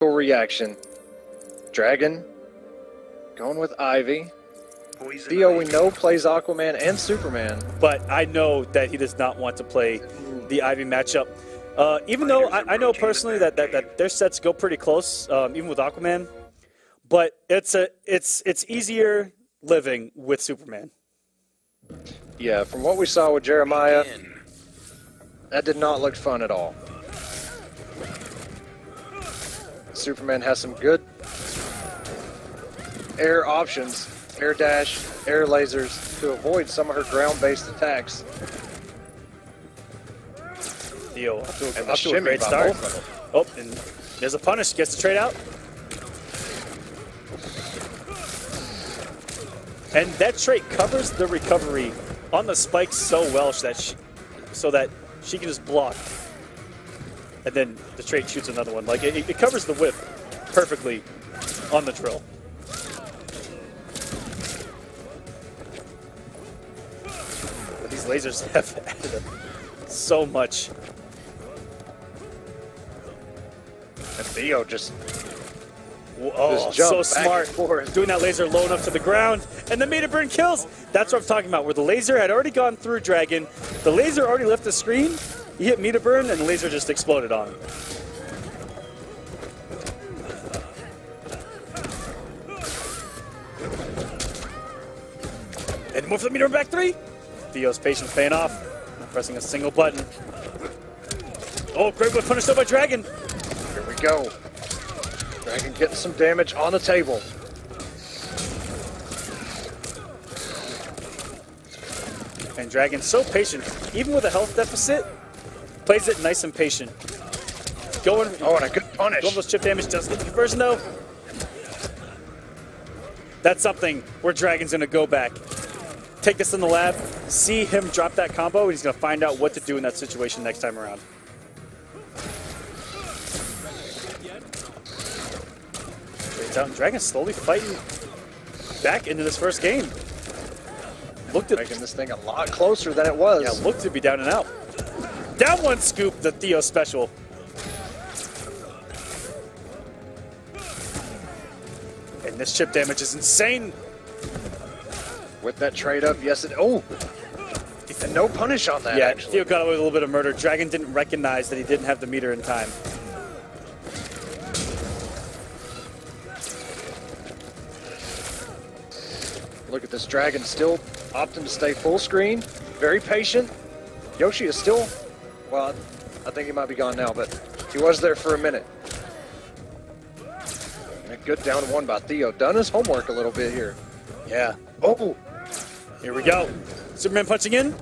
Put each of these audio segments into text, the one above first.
reaction. Dragon going with Ivy. Theo, we know, plays Aquaman and Superman. But I know that he does not want to play the Ivy matchup. Even though I know personally that their sets go pretty close, even with Aquaman. But it's easier living with Superman. Yeah, from what we saw with Jeremiah, that did not look fun at all. Superman has some good air options, air dash, air lasers, to avoid some of her ground-based attacks. Theo off to a great start. Oh, and there's a punish, gets the trade out. And that trait covers the recovery on the spikes so well so that she can just block. And then the trait shoots another one. Like, it covers the whip perfectly on the drill. But these lasers have added so much. And Theo just so smart. Doing that laser low enough to the ground. And the meter burn kills. That's what I'm talking about, where the laser had already gone through Dragon. The laser already left the screen. He hit meter burn, and the laser just exploded on him. And move the meter burn back 3. Theo's patience paying off. Not pressing a single button. Oh, great whip punished up by Dragon. Here we go. Dragon getting some damage on the table. And Dragon's so patient, even with a health deficit, plays it nice and patient. Going, and a good punish. Going those chip damage, doesn't get the conversion though. That's something where Dragon's gonna go back, take this in the lab, see him drop that combo, and he's gonna find out what to do in that situation next time around. Trades out, and Dragon's slowly fighting back into this first game. Looked at making this thing a lot closer than it was. Yeah, looked to be down and out. Down one scoop, the Theo special. And this chip damage is insane. With that trade up, yes it. Oh, and no punish on that. Yeah, actually. Theo got away with a little bit of murder. Dragon didn't recognize that he didn't have the meter in time. Look at this Dragon still opting to stay full screen. Very patient. Yoshi is still, well, I think he might be gone now, but he was there for a minute. And a good down one by Theo. Done his homework a little bit here. Yeah. Oh, here we go. Superman punching in.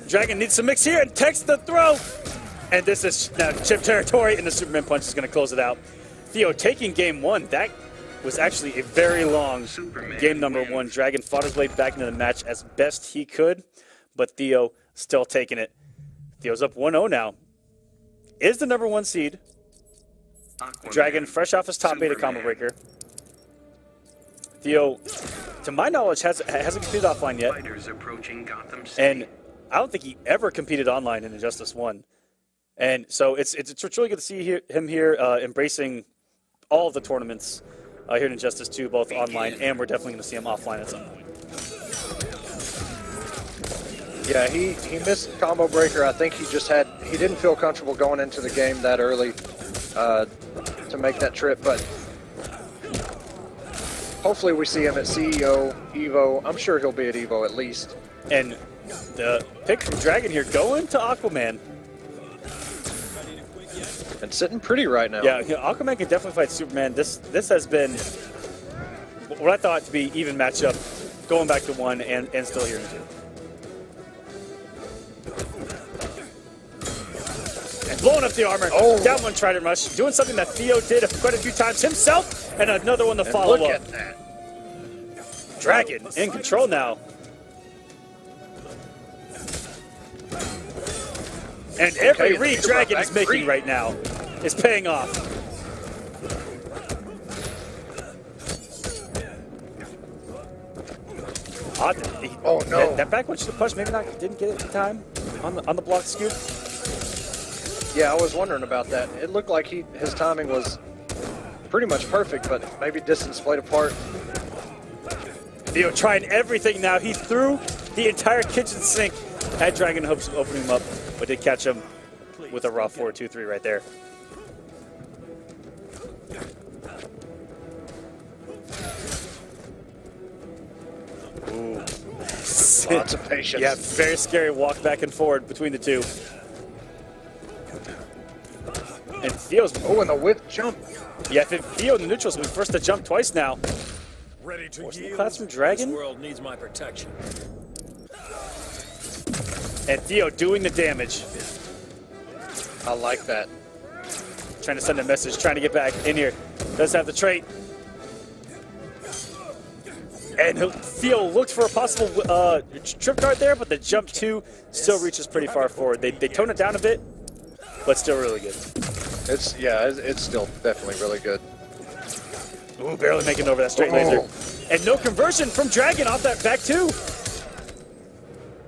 Dragon needs some mix here and takes the throw. And this is now chip territory, and the Superman punch is going to close it out. Theo taking game 1. That was actually a very long game number 1. Dragon fought his way back into the match as best he could, but Theo still taking it. Theo's up 1-0 now. Is the number 1 seed. Dragon fresh off his top beta combo breaker. Theo, to my knowledge, hasn't competed offline yet. And I don't think he ever competed online in Injustice 1. And so it's really good to see him here embracing all of the tournaments here in Injustice 2, both online, and we're definitely going to see him offline at some point. Yeah, he missed combo breaker. I think he didn't feel comfortable going into the game that early to make that trip, but hopefully we see him at CEO, EVO. I'm sure he'll be at EVO at least. And the pick from Dragon here going to Aquaman. And sitting pretty right now. Yeah, Aquaman can definitely fight Superman. This has been what I thought to be even matchup, going back to 1 and still here in 2. And blowing up the armor. Oh. Down one Trident Rush. Doing something that Theo did quite a few times himself. And another one to follow look up. At that. Dragon in control now. And every read Dragon is making right now is paying off. Oh no! That back one should have pushed. Maybe not. Didn't get it in time on the block scoop. Yeah, I was wondering about that. It looked like his timing was pretty much perfect, but maybe distance played a part. Theo trying everything now. He threw the entire kitchen sink at Dragon, hopes of opening him up, but did catch him with a raw 4-2-3 right there. Ooh. Lots of patience. Yeah, very scary walk back and forward between the two. And Theo's... Oh, and the whip jump. Yeah, Theo in the neutrals been forced to jump twice now. Ready to yield. Class from Dragon. This world needs my protection. And Theo doing the damage. I like that. Trying to send a message, trying to get back in here. Does have the trait. And Theo looked for a possible trip guard there, but the jump 2 still reaches pretty far forward. They tone it down a bit, but still really good. It's still definitely really good. Ooh, barely making over that straight laser. And no conversion from Dragon off that back 2.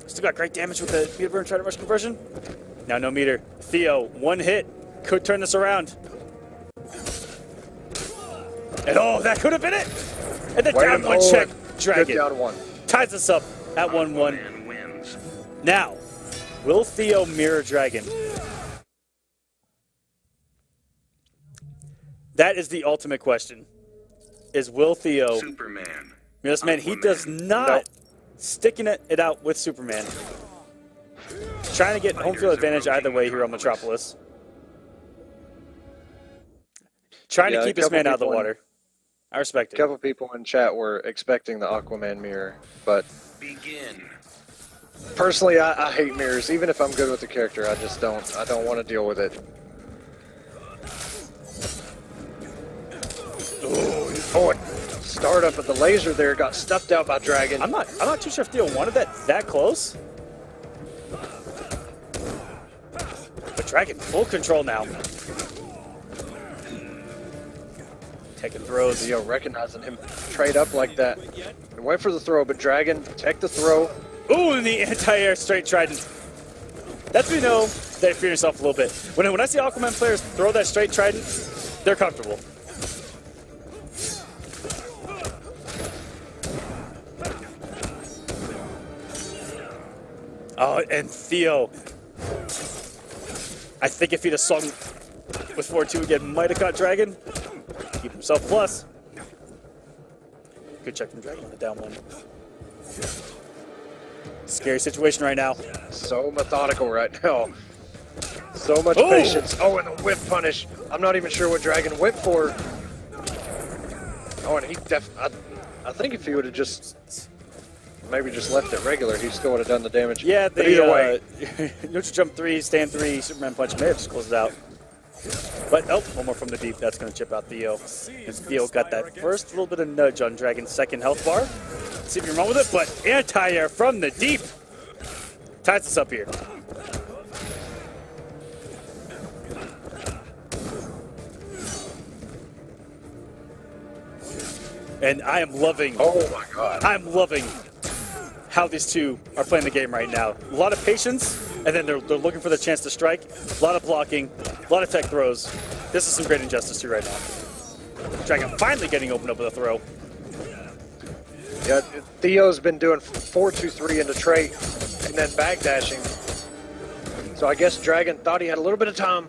Still got great damage with the meter burn try to rush conversion. Now no meter. Theo, one hit, could turn this around. And oh, that could have been it. And the down one check, Dragon. Good down one. Ties us up at 1-1. Now, will Theo mirror Dragon? That is the ultimate question. Is will Theo Superman mirror this man? He does not sticking it out with Superman. Trying to get home field advantage either way here on Metropolis. Trying to keep his man out of the water. I respect it. A couple people in chat were expecting the Aquaman mirror, but begin. Personally, I hate mirrors. Even if I'm good with the character, I just don't. I don't want to deal with it. Oh, startup of the laser there got stuffed out by Dragon. I'm not too sure if Theo wanted that close. But Dragon full control now. Taking throws. Theo recognizing him trade up like that. And went for the throw, but Dragon take the throw. Ooh, and the anti-air straight trident. That's when you know they fear yourself a little bit. When I see Aquaman players throw that straight trident, they're comfortable. Oh, and Theo. I think if he'd have swung with 4-2 again, might have caught Dragon. Keep himself plus. Good check from Dragon on the down one. Scary situation right now. So methodical right now. So much patience. Oh, and the whip punish. I'm not even sure what Dragon whipped for. Oh, and he I think if he would have just maybe just left it regular, he still would have done the damage. Yeah, but either way. Neutral jump 3, stand 3, Superman punch may have just closed it out. But oh, one more from the deep. That's going to chip out Theo. As Theo got that first little bit of nudge on Dragon's second health bar. See if you can run with it, but anti-air from the deep ties us up here. And I am loving. Oh my God! I'm loving how these two are playing the game right now. A lot of patience, and then they're looking for the chance to strike. A lot of blocking, a lot of tech throws. This is some great injustice too right now. Dragon finally getting opened up with a throw. Yeah, Theo's been doing 4-2-3 into trait and then backdashing. So I guess Dragon thought he had a little bit of time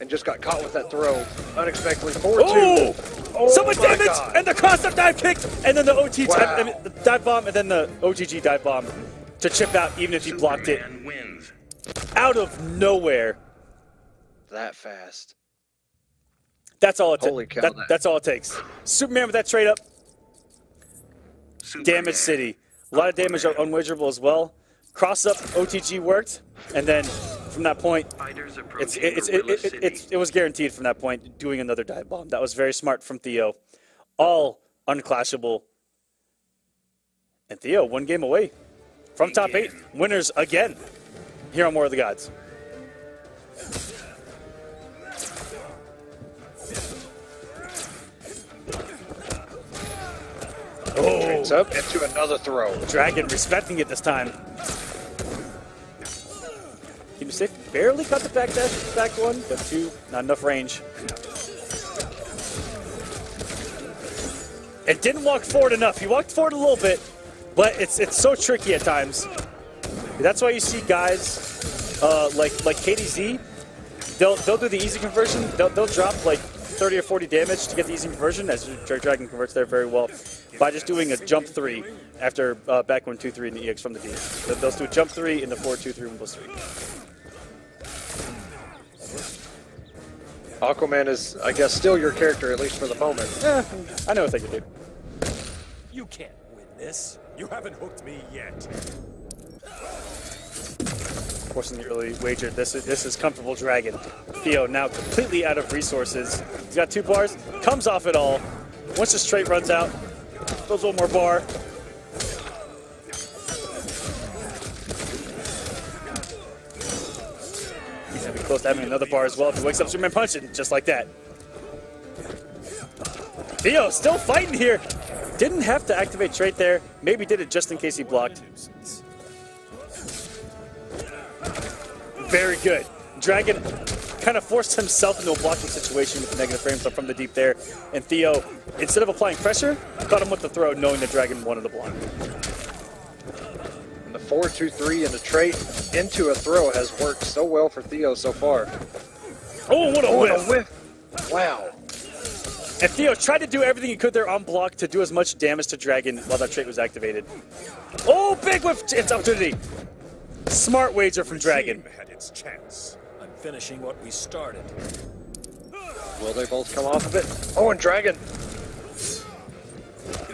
and just got caught with that throw unexpectedly. 4-2. Oh, so much damage! God. And the cross-up dive kick! And then the OT the dive bomb, and then the OGG dive bomb to chip out even if he blocked it. Wins. Out of nowhere. That fast. That's all it Holy takes. cow. That's all it takes. Superman with that trade up. Superman. Damage City. A lot of damage unwagerable as well. Cross-up OTG worked, and then from that point, it was guaranteed from that point doing another dive bomb. That was very smart from Theo. All unclashable. And Theo, one game away from top 8. Winners again here on War of the Gods. Trades up into another throw. Dragon respecting it this time. Keep it safe. Barely got the back one, but 2, not enough range. and didn't walk forward enough. He walked forward a little bit, but it's so tricky at times. That's why you see guys like KDZ, they'll do the easy conversion. They'll drop like 30 or 40 damage to get the easy conversion, as Dragon converts there very well, by just doing a jump 3 after back 1, 2, 3 in the EX from the D. They'll do a jump 3 into 4, 2, 3, 1 plus 3. Aquaman is, I guess, still your character, at least for the moment. Yeah, I know what they can do. You can't win this. You haven't hooked me yet. Forcing the early wager. This is comfortable Dragon. Theo now completely out of resources. He's got 2 bars, comes off it all. Once the straight runs out, throws one more bar. He's gonna be close to having another bar as well if he wakes up Superman punching, just like that. Theo still fighting here. Didn't have to activate trait there. Maybe did it just in case he blocked. Very good. Dragon kind of forced himself into a blocking situation with the negative frames up from the deep there. And Theo, instead of applying pressure, caught him with the throw, knowing that Dragon wanted the block. And the 4-2-3 and the trait into a throw has worked so well for Theo so far. Oh, what a whiff! Whiff! Wow. And Theo tried to do everything he could there on block to do as much damage to Dragon while that trait was activated. Oh, big whiff! It's opportunity. Smart wager from Dragon. Had its chance. I'm finishing what we started. Will they both come off of it? Oh, and Dragon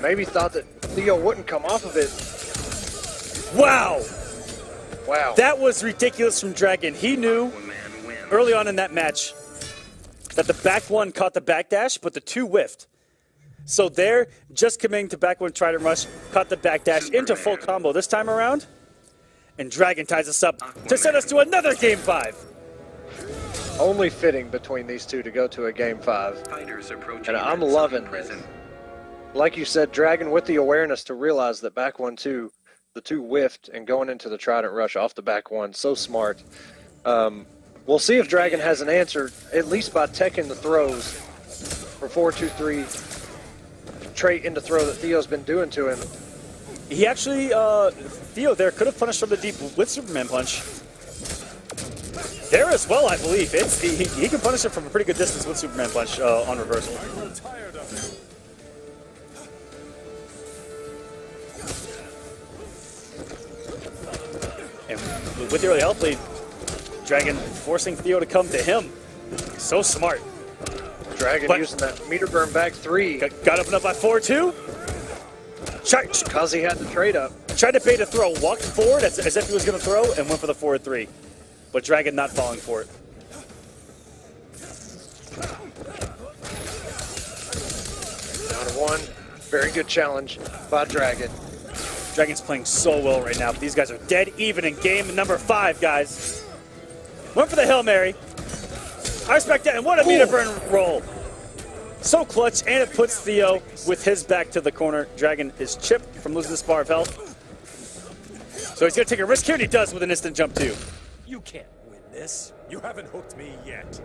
maybe thought that Theo wouldn't come off of it. Wow! Wow. That was ridiculous from Dragon. He knew early on in that match that the back 1 caught the backdash, but the 2 whiffed. So there, just committing to back 1 Trident Rush, caught the backdash into full combo this time around. And Dragon ties us up to send us to another Game 5. Only fitting between these two to go to a Game 5. And I'm loving this. Like you said, Dragon with the awareness to realize that back 1-2, the 2 whiffed, and going into the Trident Rush off the back 1, so smart. We'll see if Dragon has an answer, at least by teching the throws for 4-2-3 trait into throw that Theo's been doing to him. He actually, Theo there could have punished from the deep with Superman Punch. There as well, I believe. He can punish it from a pretty good distance with Superman Punch on reversal. And with the early health lead, Dragon forcing Theo to come to him. So smart. Dragon using that meter burn back 3. Got up by 4-2. Because he had the trade up. Tried to bait a throw, walked forward as if he was going to throw, and went for the forward 3. But Dragon not falling for it. Down to 1. Very good challenge by Dragon. Dragon's playing so well right now, but these guys are dead even in game number 5, guys. Went for the Hail Mary. I respect that, and what a meter burn roll. So clutch, and it puts Theo with his back to the corner. Dragon is chipped from losing this bar of health. So he's going to take a risk here, and he does with an instant jump too. You can't win this. You haven't hooked me yet.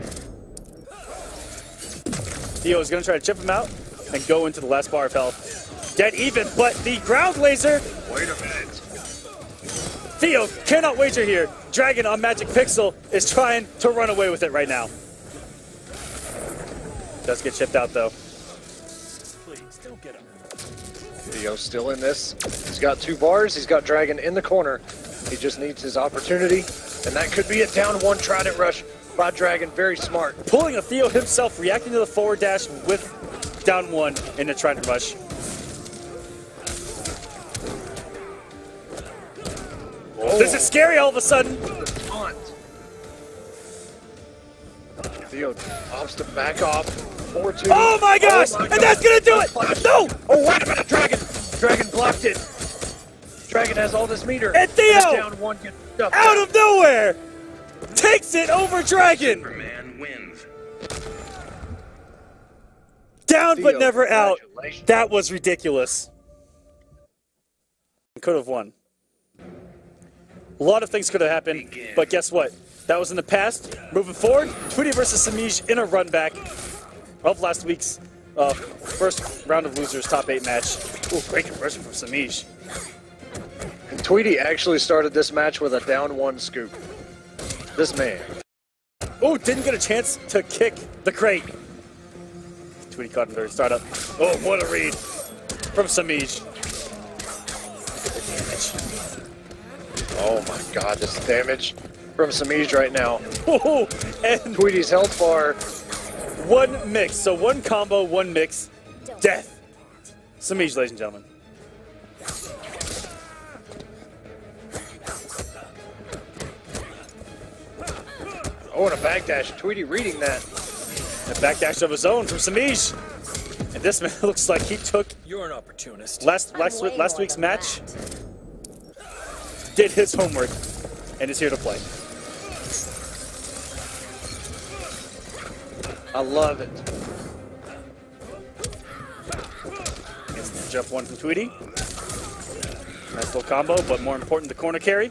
Theo is going to try to chip him out and go into the last bar of health. Dead even, but the ground laser. Wait a minute. Theo cannot wager here. Dragon on Magic Pixel is trying to run away with it right now. Does get chipped out though. Please don't get him. Theo's still in this. He's got 2 bars. He's got Dragon in the corner. He just needs his opportunity, and that could be a down 1 Trident Rush by Dragon. Very smart. Pulling a Theo himself, reacting to the forward dash with down 1 in a Trident Rush. Oh. This is scary all of a sudden. Theo opts to back off. 4-2. Oh my gosh! Oh my and that's gonna do it! No! Oh, wait a minute, Dragon! Dragon blocked it. Dragon has all this meter. And Theo, down 1, out of nowhere, takes it over Dragon. Superman wins. Down Theo, but never out. congratulations. That was ridiculous. Could have won. A lot of things could have happened, but guess what? That was in the past. Moving forward, Tweety versus Semiij in a run back of last week's first round of losers, top 8 match. Ooh, great conversion from Semiij. And Tweety actually started this match with a down 1 scoop. This man. Oh, didn't get a chance to kick the crate. Tweety caught him during startup. Oh, what a read from Semiij. Oh my god, this damage from Semiij right now. Oh, and Tweety's health bar. 1 mix. So 1 combo, 1 mix. Death. Semiij, ladies and gentlemen. Oh, and a backdash. Tweety reading that. A backdash of his own from Semiij. And this man looks like he took You're an opportunist. last week's match, did his homework, and is here to play. I love it. Instant jump 1 from Tweety. Nice little combo, but more important, the corner carry.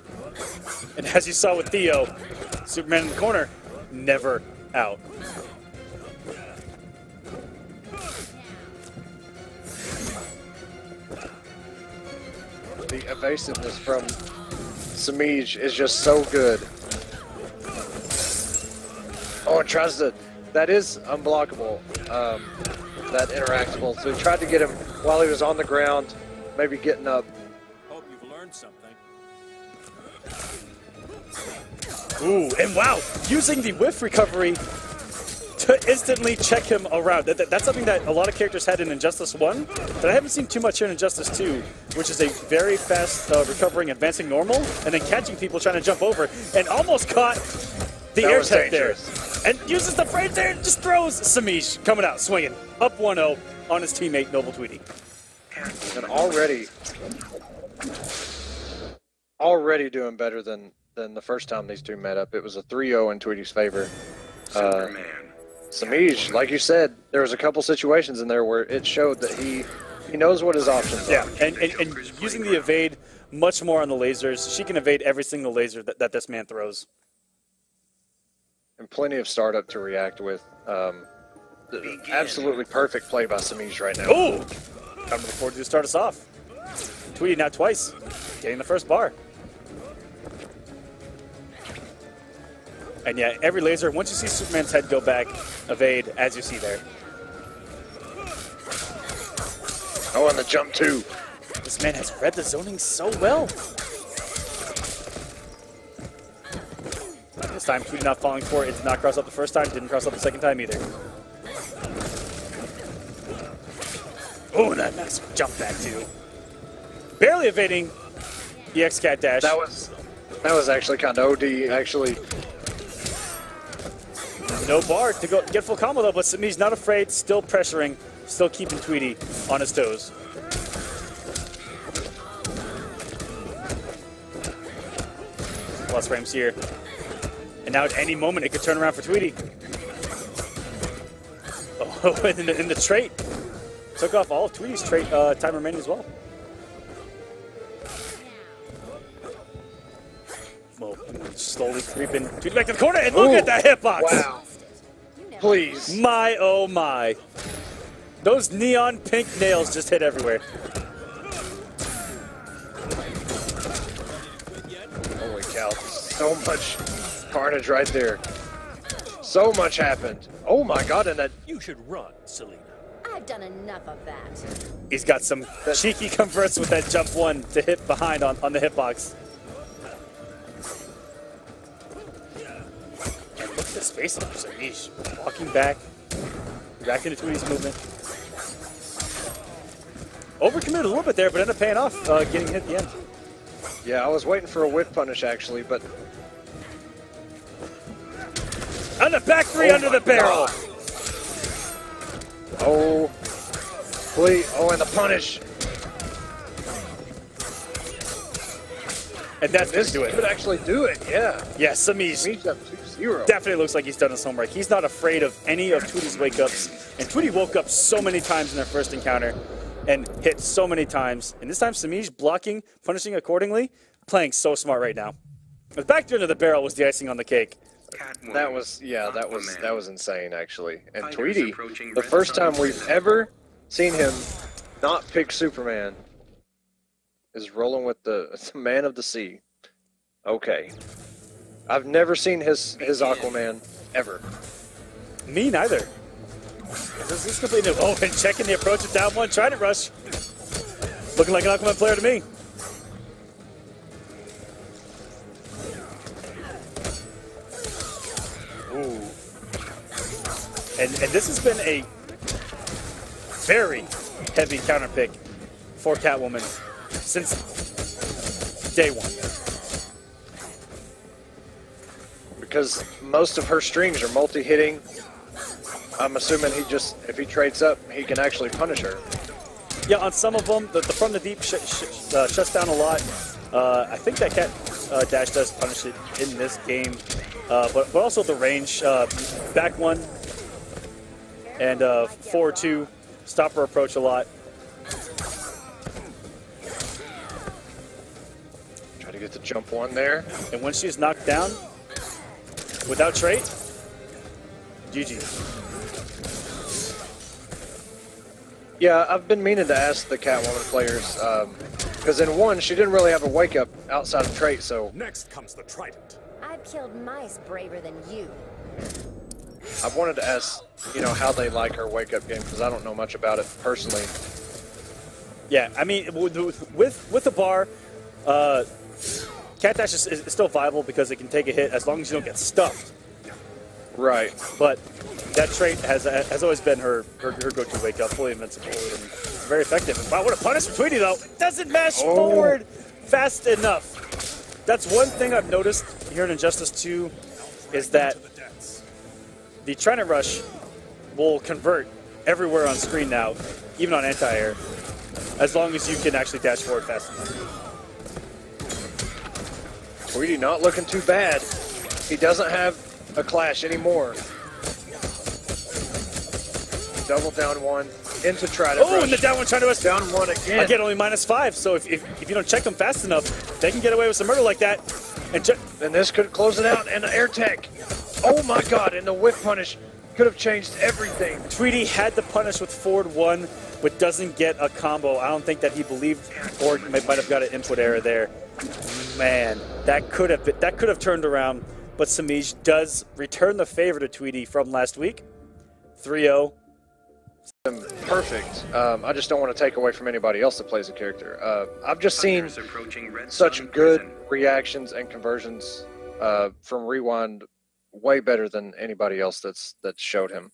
And as you saw with Theo, Superman in the corner, never out. The evasiveness from Semiij is just so good. Oh, it tries to... That is unblockable, that interactable. So he tried to get him while he was on the ground, maybe getting up. Hope you've learned something. Ooh, and wow, using the whiff recovery to instantly check him around. That's something that a lot of characters had in Injustice 1, but I haven't seen too much here in Injustice 2, which is a very fast recovering, advancing normal, and then catching people trying to jump over, and almost caught the air tech there. And uses the frame there and just throws Semiij coming out, swinging. Up 1-0 on his teammate, Noble Tweety. And already doing better than the first time these two met up. It was a 3-0 in Tweety's favor. Semiij, like you said, there was a couple situations in there where it showed that he knows what his options are. Yeah, and using the evade much more on the lasers. She can evade every single laser that this man throws. And plenty of startup to react with. Absolutely perfect play by Semiij right now. Oh! Coming forward to start us off. Tweety now twice, getting the first bar. And yeah, every laser, once you see Superman's head go back, evade, as you see there. Oh, and the jump too. This man has read the zoning so well. This time, Tweety not falling for it. It did not cross up the first time, didn't cross up the second time either. Oh, and that nice jump back too. Barely evading the X-Cat dash. That was actually kind of OD, actually. No bar to go get full combo though, but Semiij's not afraid, still pressuring, still keeping Tweety on his toes. Plus frames here. And now at any moment it could turn around for Tweety. Oh, and in the trait. Took off all of Tweety's trait time remaining as well. Well, slowly creeping Tweety back to the corner, and look at that hitbox! Wow. Please. My, oh my. Those neon pink nails just hit everywhere. Holy cow. So much carnage right there. So much happened. Oh my god, and that... You should run, Selena. I've done enough of that. He's got some cheeky converts with that jump 1 to hit behind on the hitbox. And look at the spacing of Semiij. Walking back into Tweety's movement. Overcommitted a little bit there, but ended up paying off, getting hit at the end. Yeah, I was waiting for a whip punish actually, but... And the back 3 under the barrel! God. Oh, please. Oh, and the punish. And that's going to This do it. could actually do it, yeah. Yeah, Semiij Semiij up 2-0. definitely looks like he's done his homework. He's not afraid of any of Tweety's wake-ups. And Tweety woke up so many times in their first encounter and hit so many times. And this time Semiij blocking, punishing accordingly, playing so smart right now. The back door into the barrel was the icing on the cake. That was that was insane actually. And Tweety, the first time we've ever seen him not pick Superman is rolling with the Man of the Sea. Okay. I've never seen his Aquaman ever. Me neither. This is completely new. Oh, and checking the approach with down one, trying to rush. Looking like an Aquaman player to me. Ooh. And this has been a very heavy counter pick for Catwoman since day one. Because most of her strings are multi-hitting. I'm assuming if he trades up, he can actually punish her. Yeah, on some of them, the from the deep shuts down a lot. I think that Cat dash does punish it in this game, but also the range, back one and forward two, stop her approach a lot. Try to get the jump one there. And when she's knocked down without trait, GG. Yeah, I've been meaning to ask the Catwoman players, because in one, she didn't really have a wake-up outside of trait, so... Next comes the Trident. I've killed mice braver than you. I've wanted to ask, you know, how they like her wake-up game, because I don't know much about it personally. Yeah, I mean, with the bar, Cat Dash is still viable because it can take a hit as long as you don't get stuffed. Right. But that trait has always been her go-to wake-up, fully invincible, and very effective. Wow, what a punish for Tweety, though. It doesn't mash forward fast enough. That's one thing I've noticed here in Injustice 2 is that the Trident Rush will convert everywhere on screen now, even on anti-air, as long as you can actually dash forward fast enough. Tweety not looking too bad. He doesn't have a clash anymore. Double down one into Trident Rush. Oh, and the down one trying to us. Down one again. Again, only -5, so if you don't check them fast enough, they can get away with some murder like that. And this could close it out, and the air tech. Oh my god, and the whiff punish could have changed everything. Tweety had the punish with forward one, but doesn't get a combo. I don't think that he believed, or might have got an input error there. Man, that could have turned around, but Semiij does return the favor to Tweety from last week. 3-0. Perfect. I just don't want to take away from anybody else that plays the character. I've just seen such good reactions and conversions from Rewind, way better than anybody else that's showed him.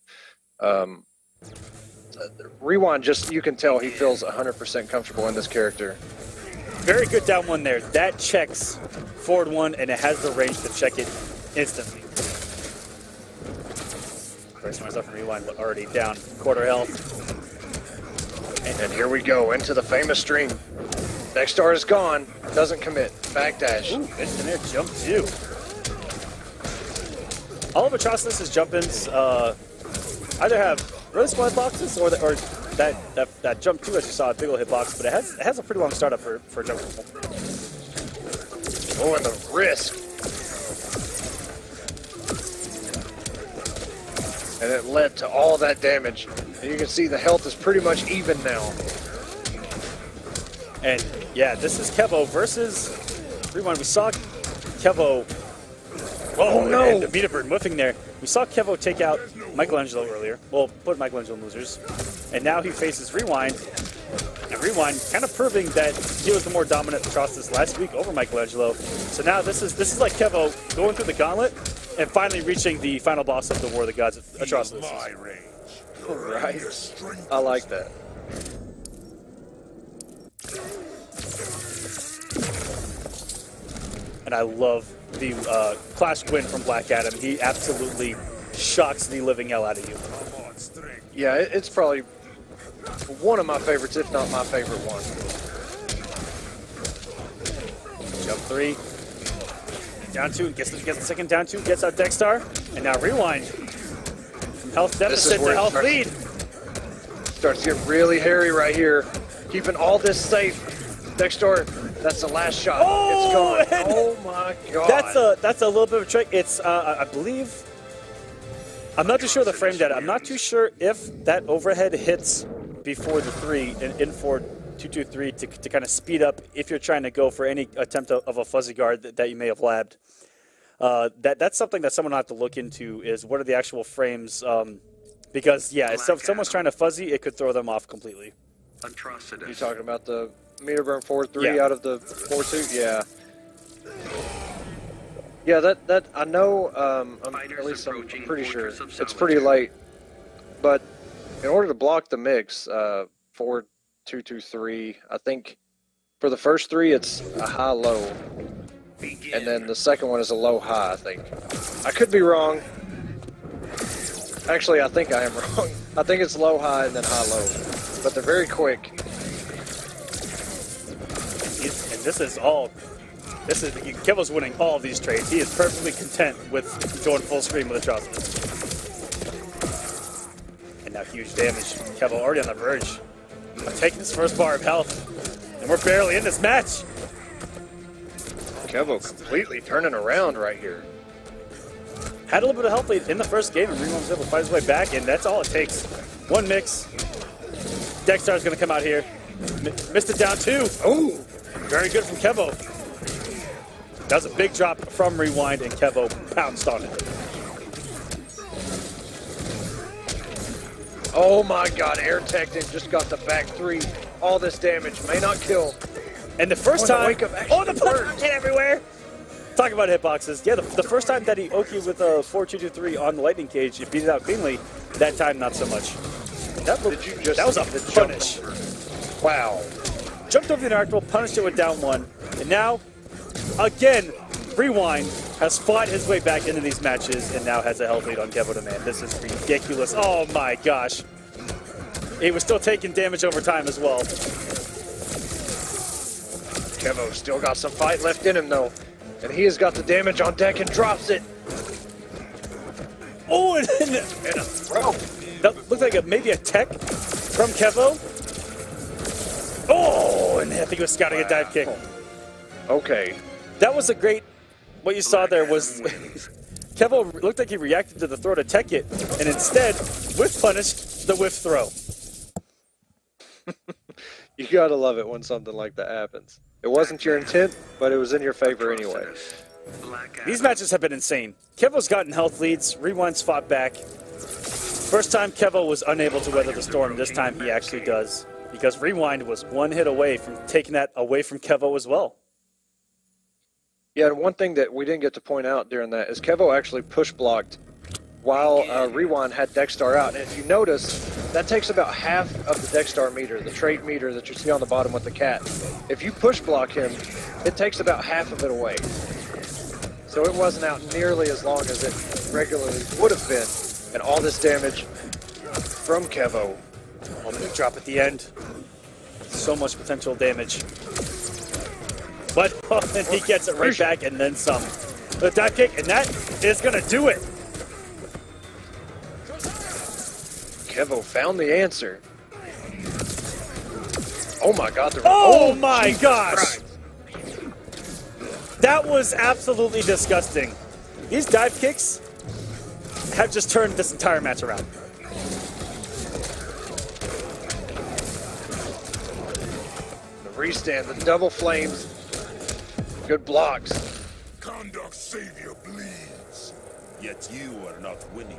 Rewind, just you can tell he feels 100% comfortable in this character. Very good down one there. That checks forward one, and it has the range to check it instantly. First myself from Rewind, but already down quarter health. And here we go into the famous stream. Next star is gone. Doesn't commit. Backdash. Ooh, instant air jump two. All of Atrocitus' jump-ins either have really squad boxes or that jump two, as you saw, a big ol' hitbox, but it has a pretty long startup for jump. Oh, and the risk. And it led to all that damage. And you can see the health is pretty much even now. And yeah, this is Kevo versus Rewind. We saw Kevo. Oh no! And Vita Bird whiffing there. We saw Kevo take out Michelangelo earlier. Well, put Michelangelo in losers. And now he faces Rewind. And Rewind kind of proving that he was the more dominant Atrocitus last week over Michelangelo. So now this is like Kevo going through the gauntlet and finally reaching the final boss of the War of the Gods, Atrocitus. Right. I like that. And I love the Clash win from Black Adam. He absolutely shocks the living hell out of you. Yeah, it's probably one of my favorites, if not my favorite one. Jump three. Down two, gets the second down two, gets out Dexstar. And now Rewind. From health deficit to health lead. Starts to get really hairy right here. Keeping all this safe. Dexstar That's the last shot. Oh, It's gone. Oh my god. That's a little bit of a trick. It's I believe. I'm not too sure of the frame data. I'm not too sure if that overhead hits before the 3 in for 223 to kind of speed up if you're trying to go for any attempt of a fuzzy guard that you may have labbed. That's something that someone will have to look into is what are the actual frames. Because, yeah, if someone's trying to fuzzy, it could throw them off completely. You talking about the meter burn 4-3 out of the 4-2? Yeah. Yeah, that I know. At least I'm pretty sure it's pretty late. But in order to block the mix, 4-2-2-3, I think for the first 3 it's a high-low, and then the second one is a low-high. I think. I could be wrong. Actually, I think I am wrong. I think it's low-high and then high-low. But they're very quick. And this is Kevo's winning all of these trades. He is perfectly content with going full screen with Atrocitus. And now huge damage. Kevo already on the verge of taking his first bar of health. And we're barely in this match. Kevo completely turning around right here. Had a little bit of health lead in the first game, and Rewan was able to fight his way back, and that's all it takes. One mix. Dextar's going to come out here. Missed it down too. Oh, very good from Kevo. That was a big drop from Rewind, and Kevo pounced on it. Oh my god, Air Tecton just got the back 3. All this damage may not kill. And the first time... the worked. Get everywhere! Talk about hitboxes. Yeah, the first time that he okeyed with a 4-2-2-3 on the lightning cage, it beat it out cleanly. That time, not so much. That was a punish. Wow. Jumped over the interactable, punished it with down 1. And now, again, Rewind has fought his way back into these matches and now has a health lead on Kevo the Man. This is ridiculous. Oh my gosh. He was still taking damage over time as well. Kevo still got some fight left in him though. And he has got the damage on deck and drops it. Oh, and a throw. That looked like maybe a tech from Kevo. Oh, and I think it was scouting a dive kick. Okay. That was a great... What you saw there was... Kevo looked like he reacted to the throw to tech it, and instead, whiff punished the whiff throw. You gotta love it when something like that happens. It wasn't your intent, but it was in your favor anyway. These matches have been insane. Kevo's gotten health leads, Rewind's fought back. First time Kevo was unable to weather the storm, this time he actually does. Because Rewind was one hit away from taking that away from Kevo as well. Yeah, and one thing that we didn't get to point out during that is Kevo actually push blocked while Rewind had Dexstar out. And if you notice, that takes about half of the Dexstar meter, the trait meter that you see on the bottom with the cat. If you push block him, it takes about half of it away. So it wasn't out nearly as long as it regularly would have been. And all this damage from Kevo. Oh, the drop at the end. So much potential damage. But and he gets it right back and then some. The dive kick, and that is going to do it. Kevo found the answer. Oh my god. Oh my gosh. That was absolutely disgusting. These dive kicks have just turned this entire match around. The restand, the double flames. Good blocks. Conduct savior bleeds, yet you are not winning.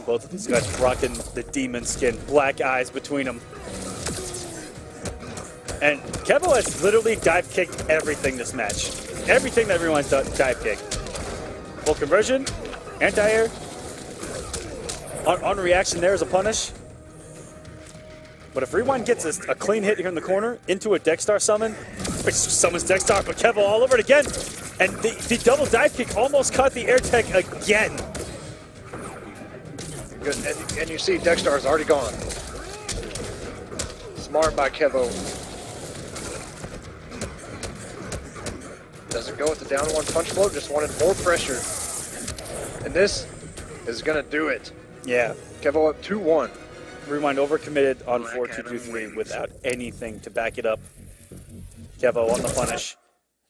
Both of these guys rocking the demon skin, black eyes between them. And Kevo has literally dive kicked everything this match. Everything that everyone's dive kicked. Full conversion, anti-air. On reaction there is a punish. But if Rewind gets a clean hit here in the corner into a Dexstar summon, which summons Dexstar, but Kevo all over it again. And the double dive kick almost caught the air tech again. Good. And you see Dexstar is already gone. Smart by Kevo. Doesn't go with the down 1 punch flow, just wanted more pressure. And this is going to do it. Yeah. Kevo up 2-1. Rewind overcommitted on 4-2-2-3 without anything to back it up. Kevo on the punish.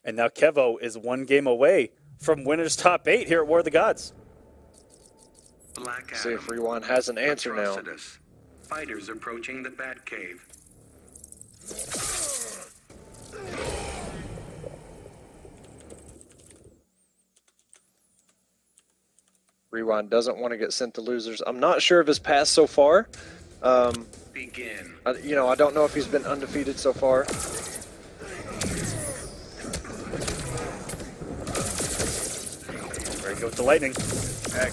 And now Kevo is one game away from winner's top 8 here at War of the Gods. Black See if Adam, Rewind has an answer now. Atrocitus. Fighters approaching the Batcave. Rewind doesn't want to get sent to losers. I'm not sure of his past so far. Begin. You know, I don't know if he's been undefeated so far. There you go with the lightning. Heck.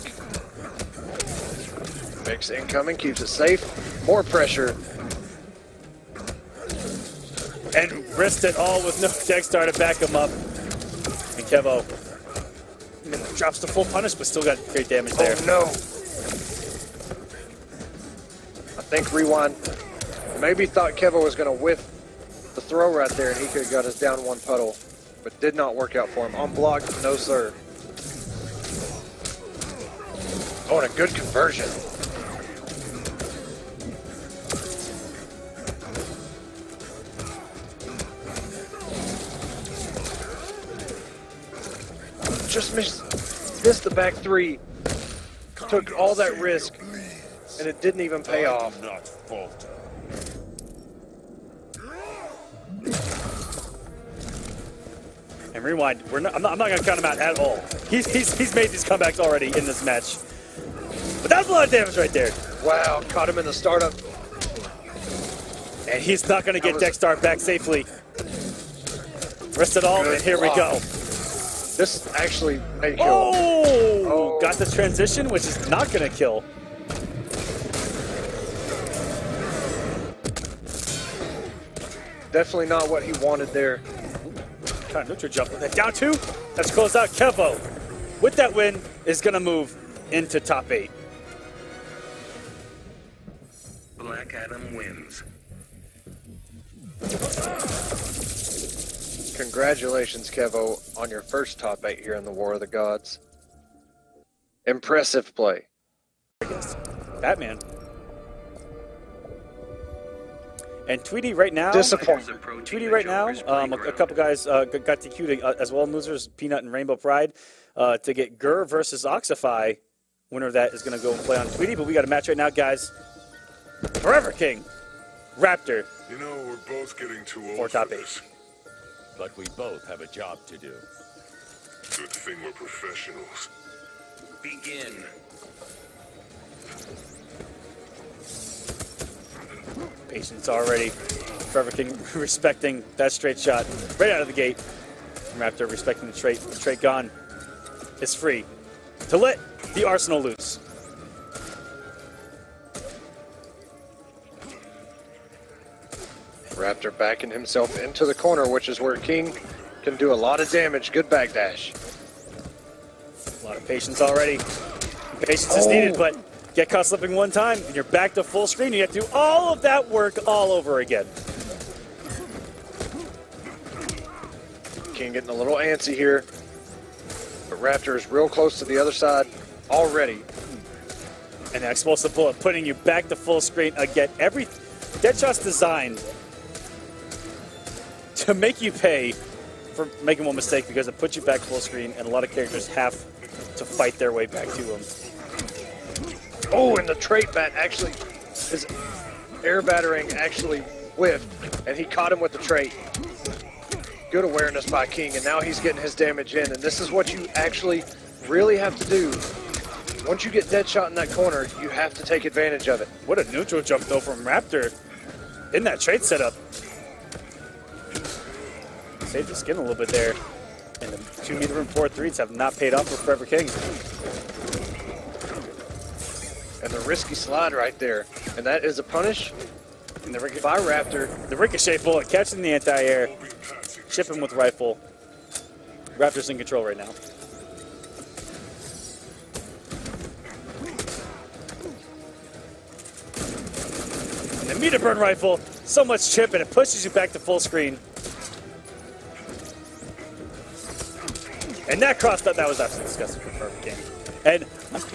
Mix incoming, keeps it safe. More pressure. And risked it all with no Dexter to back him up. And Kevo drops the full punish, but still got great damage there. Oh no. I think Rewind maybe thought Kevo was going to whiff the throw right there and he could have got his down one puddle. But did not work out for him. On block, no sir. Oh, and a good conversion. Just missed the back 3. Took all that risk, and it didn't even pay off. Not falter. And Rewind, I'm not going to count him out at all. He's made these comebacks already in this match. But that was a lot of damage right there. Wow, caught him in the startup. And he's not going to get Dexter back safely. Risked it all, Good and here we go. This actually may kill. Oh! Got the transition, which is not going to kill. Definitely not what he wanted there. Kind of neutral jump with that down 2. Let's close out. Kevo, with that win, is going to move into top 8. Black Adam wins. Congratulations, Kevo, on your first top 8 here in the War of the Gods. Impressive play. Batman. And Tweety right now, Disappointment. Tweety right now, a couple guys got DQ'd as well in losers, Peanut and Rainbow Pride, to get Gur versus Oxify. Winner of that is going to go and play on Tweety, but we got a match right now, guys. Foreverking, Raptor. You know, we're both getting too old For top for 8. this. But we both have a job to do. Good thing we're professionals. Begin. Patience already. Foreverking respecting that straight shot right out of the gate. Raptor respecting the straight. The straight gun is free to let the arsenal loose. Raptor backing himself into the corner, which is where King can do a lot of damage. Good backdash. A lot of patience already. Patience is needed, but get caught slipping one time, and you're back to full screen. You have to do all of that work all over again. King getting a little antsy here, but Raptor is real close to the other side already. And that explosive bullet putting you back to full screen again. Every Deadshot's designed to make you pay for making one mistake because it puts you back full screen, and a lot of characters have to fight their way back to him. Oh, and the trait bat actually, his air battering actually whiffed, and he caught him with the trait. Good awareness by King, and now he's getting his damage in, and this is what you actually really have to do. Once you get Deadshot in that corner, you have to take advantage of it. What a neutral jump, though, from Raptor in that trade setup. Saved his skin a little bit there. And the 2 meter and 4-3s have not paid off for Foreverking. And the risky slide right there. And that is a punish And by Raptor. the ricochet bullet catching the anti-air. Chipping with rifle. Raptor's in control right now. And the meter burn rifle, so much chip and it pushes you back to full screen. And that crossed up, that was absolutely disgusting for Foreverking. And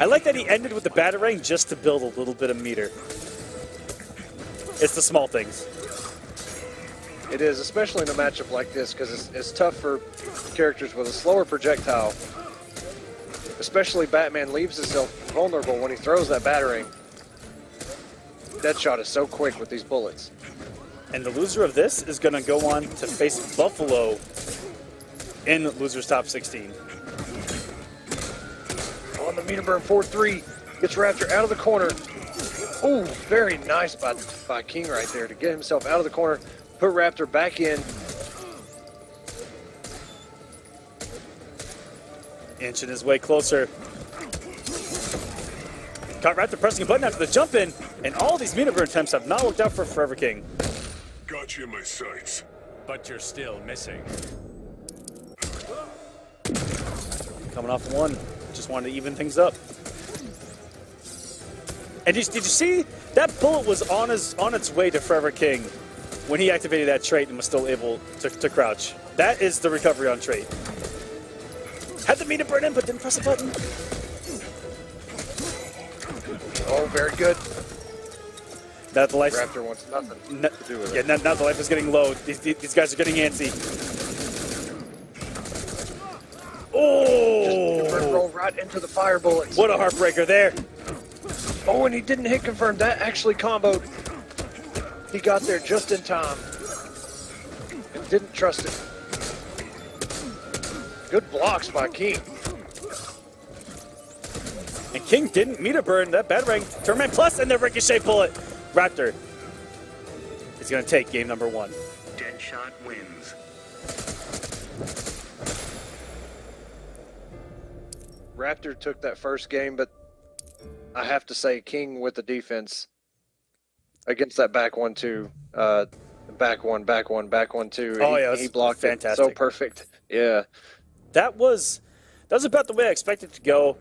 I like that he ended with the batarang just to build a little bit of meter. It's the small things. It is, especially in a matchup like this, because it's tough for characters with a slower projectile. Especially Batman leaves himself vulnerable when he throws that batarang. Deadshot is so quick with these bullets. And the loser of this is going to go on to face Buffalo in Losers Top 16. On the meter burn 4-3, gets Raptor out of the corner. Oh, very nice by King right there to get himself out of the corner, put Raptor back in. Inching his way closer. Caught Raptor pressing a button after the jump in, and all these meter burn attempts have not worked out for Foreverking. Got you in my sights. But you're still missing. Coming off one, just wanted to even things up. And did you see that bullet was on its way to Foreverking when he activated that trait and was still able to crouch. That is the recovery on trait. Had the meter burn in, but didn't press the button. Oh, very good. Now the life. Raptor wants nothing to do with it. Yeah, now the life is getting low. These guys are getting antsy. Oh! Just roll right into the fire bullets. What a heartbreaker there. Oh, and he didn't hit confirm. That actually comboed. He got there just in time. And didn't trust it. Good blocks by King. And King didn't meter burn that batarang. Tournament plus and the ricochet bullet. Raptor is going to take game number 1. Deadshot wins. Raptor took that first game, but I have to say King with the defense against that back 1-2, back one, back 2. Oh, yeah, he blocked fantastic. it so perfect. Yeah. That was about the way I expected it to go.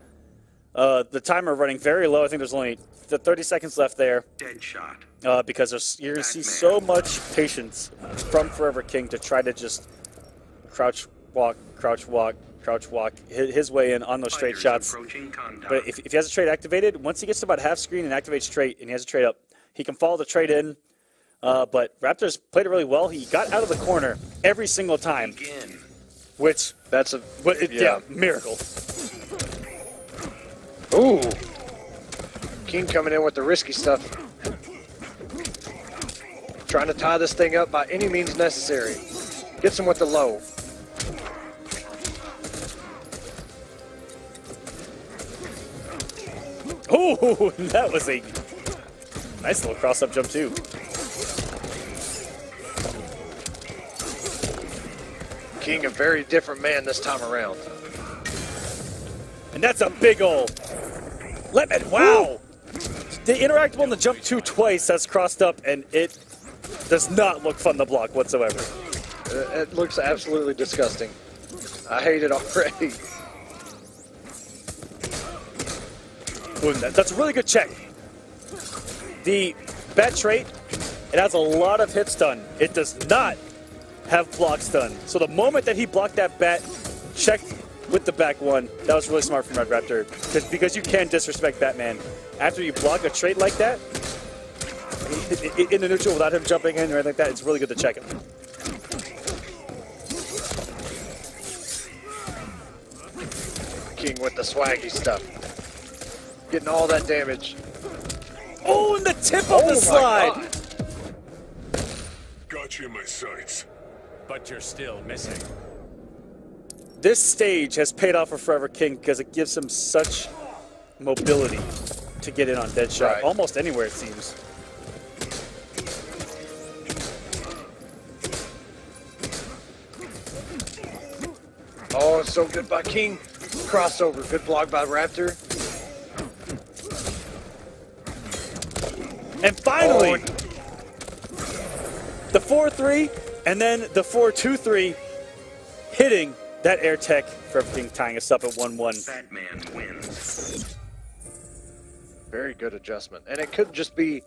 The timer running very low. I think there's only 30 seconds left there. Deadshot. Because you're going to see so much patience from Foreverking to try to just crouch walk, his way in on those straight shots. But if he has a trait activated, once he gets to about half screen and activates trait, and he has a trait up, he can follow the trait in. But Raptors played it really well. He got out of the corner every single time, which that's miracle. Ooh, King coming in with the risky stuff, trying to tie this thing up by any means necessary. Gets him with the low. Ooh, that was a nice little cross-up jump too. King, a very different man this time around. And that's a big ol' lemon. Wow. The interactable and the jump 2 twice has crossed up, and it does not look fun to block whatsoever. It looks absolutely disgusting. I hate it already. Ooh, that's a really good check. The bat trait, it has a lot of hit stun. It does not have block stun. So the moment that he blocked that bat, checked with the back one, that was really smart from Red Raptor. Because you can disrespect Batman. After you block a trait like that, in the neutral without him jumping in or anything like that, it's really good to check him. King with the swaggy stuff. Getting all that damage. Oh, and the tip of the slide! God. Got you in my sights. But you're still missing. This stage has paid off for Foreverking because it gives him such mobility to get in on Deadshot. Right. Almost anywhere, it seems. Oh, so good by King. Crossover. Good block by Raptor. And finally, the 4-3 and then the 4-2-3 hitting that air tech for everything, tying us up at 1-1. Batman wins. Very good adjustment. And it could just be,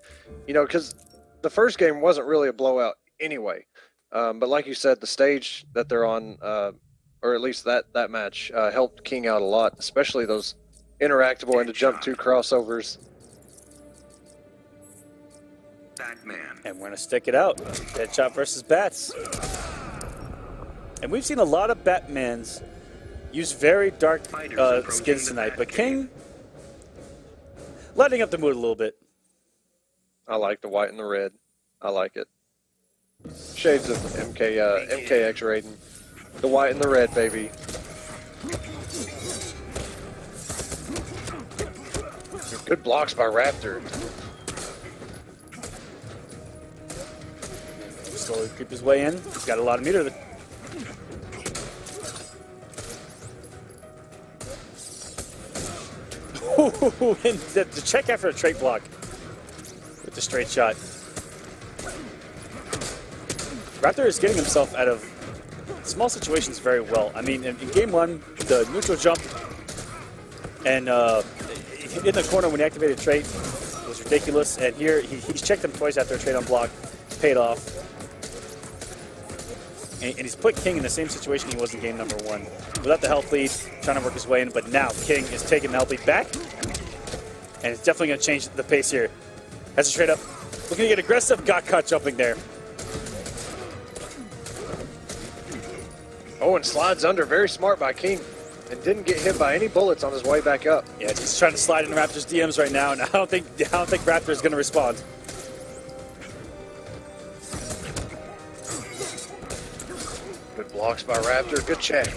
because the first game wasn't really a blowout anyway. But like you said, the stage that they're on, or at least that match, helped King out a lot, especially those interactable into jump 2 crossovers. Batman. And we're going to stick it out. Deadshot versus Bats. And we've seen a lot of Batmans use very dark skins tonight, but King lighting up the mood a little bit. I like the white and the red. I like it. Shades of MKX Raiden. The white and the red, baby. Good blocks by Raptor. Slowly creep his way in. He's got a lot of meter. Ooh, and the check after a trait block with the straight shot. Raptor is getting himself out of small situations very well. I mean, in game one, the neutral jump and in the corner when he activated trait was ridiculous. And here, he's checked him twice after a trait on block. Paid off. And he's put King in the same situation he was in game number one. Without the health lead, trying to work his way in, but now King is taking the health lead back. And it's definitely going to change the pace here. Has a straight up. Looking to get aggressive, got caught jumping there. Oh, and slides under. Very smart by King. And didn't get hit by any bullets on his way back up. Yeah, he's trying to slide into Raptor's DMs right now, and I don't think Raptor is going to respond. Good blocks by Raptor. Good check.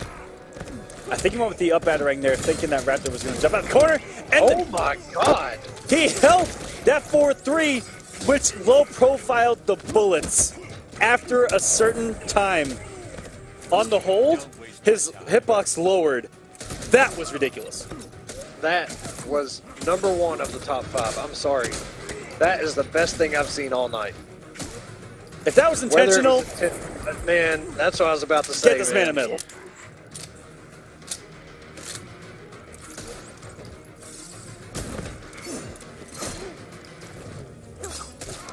I think he went with the up battering there, thinking that Raptor was going to jump out the corner. And oh my God! He held that 4-3, which low-profiled the bullets after a certain time. On the hold, his hitbox lowered. That was ridiculous. That was #1 of the top 5. I'm sorry. That is the best thing I've seen all night. If that was intentional, man, that's what I was about to say. Get this man a medal.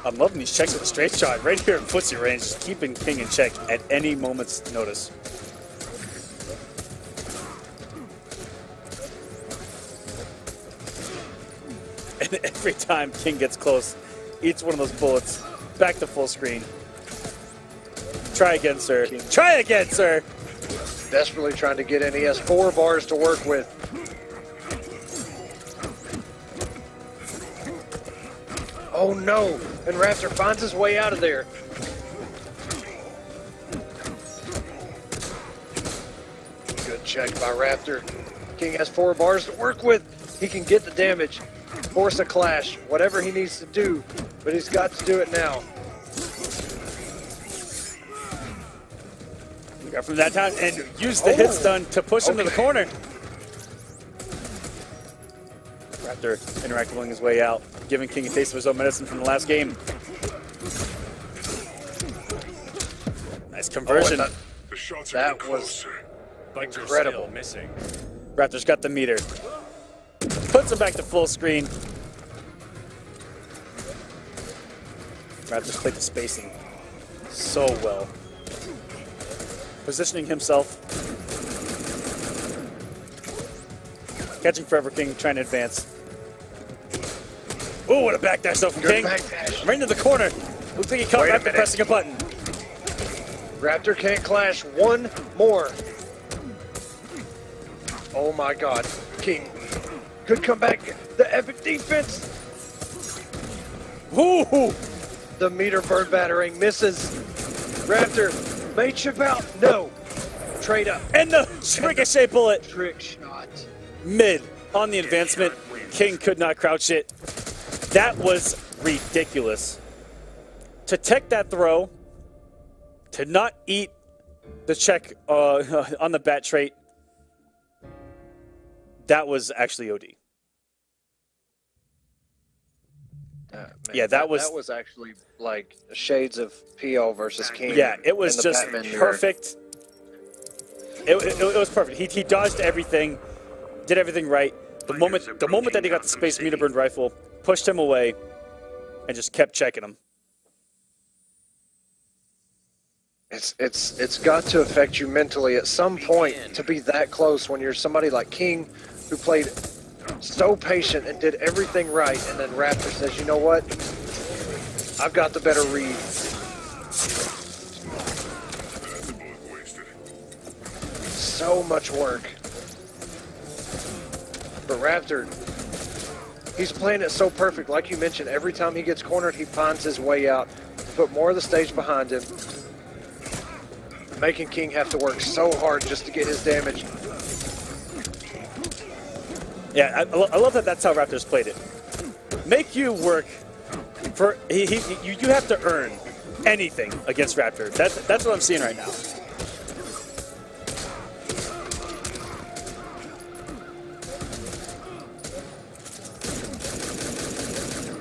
I'm loving these checks with a straight shot right here in footsie range, just keeping King in check at any moment's notice. And every time King gets close, each one of those bullets back to full screen. Try again, sir. King. Try again, sir. Desperately trying to get in. He has 4 bars to work with. Oh no! And Raptor finds his way out of there. Good check by Raptor. King has 4 bars to work with. He can get the damage, force a clash, whatever he needs to do, but he's got to do it now. We got from that time and use the hit stun to push him to the corner. Raptor interacting his way out, giving King a taste of his own medicine from the last game. Nice conversion. The shots are That getting was closer. But you're incredible. still missing. Raptor's got the meter. Puts him back to full screen. Raptor's played the spacing so well. Positioning himself. Catching Foreverking, trying to advance. Ooh, what a backdash though from Good King. backdash. Right into the corner. Looks like he caught Wait a Raptor minute. pressing a button. Raptor can't clash one more. Oh my God. King could come back. The epic defense. Ooh! The meter bird battering misses. Raptor may chip out. No. Trade up. And the ricochet bullet. Trick shot. Mid on the advancement. King could not crouch it. That was ridiculous. To tech that throw, to not eat the check on the bat trait, that was actually OD. Man, Yeah, that was actually like shades of PO versus King. Yeah, it was in the just Batman mirror. perfect. It was perfect. He dodged everything, did everything right. The moment that he got the Space Meter Burn rifle, pushed him away, and just kept checking him. It's got to affect you mentally at some point to be that close when you're somebody like King, who played so patient and did everything right, and then Raptor says, you know what? I've got the better read. So much work. But Raptor, he's playing it so perfect. Like you mentioned, every time he gets cornered, he finds his way out. Put more of the stage behind him. Making King have to work so hard just to get his damage. Yeah, I love that that's how Raptors played it. Make you work for... You have to earn anything against Raptor. That's what I'm seeing right now.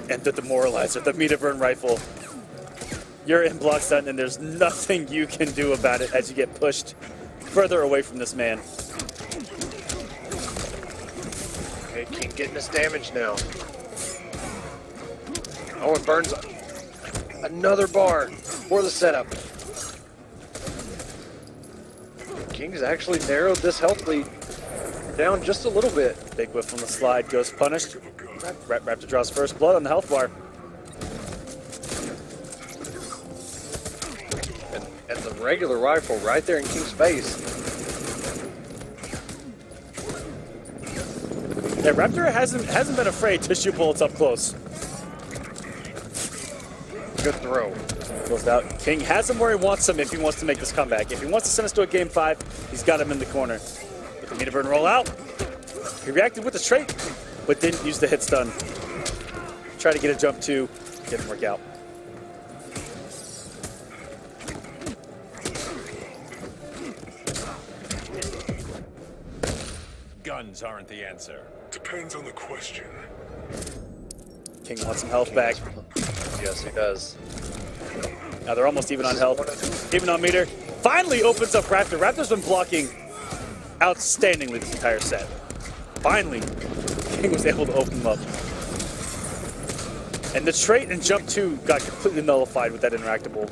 And the demoralizer, the meter burn rifle. You're in block stun, and there's nothing you can do about it as you get pushed further away from this man. Okay, King getting his damage now. Oh, and burns another bar for the setup. King's actually narrowed this health lead down just a little bit. Big whiff on the slide, goes punished. Raptor draws first blood on the health bar. And the regular rifle right there in King's face. Yeah, Raptor hasn't been afraid to shoot bullets up close. Good throw. Goes out. King has him where he wants him if he wants to make this comeback. If he wants to send us to a game 5, he's got him in the corner. Get the meter burn roll out. He reacted with the trait, but didn't use the hit stun. Try to get a jump 2, didn't work out. Guns aren't the answer. Depends on the question. King wants some health back. Yes, he does. Now they're almost even on health. Even on meter. Finally opens up Raptor. Raptor's been blocking outstandingly this entire set. Finally, King was able to open him up. And the trait and jump 2 got completely nullified with that interactable.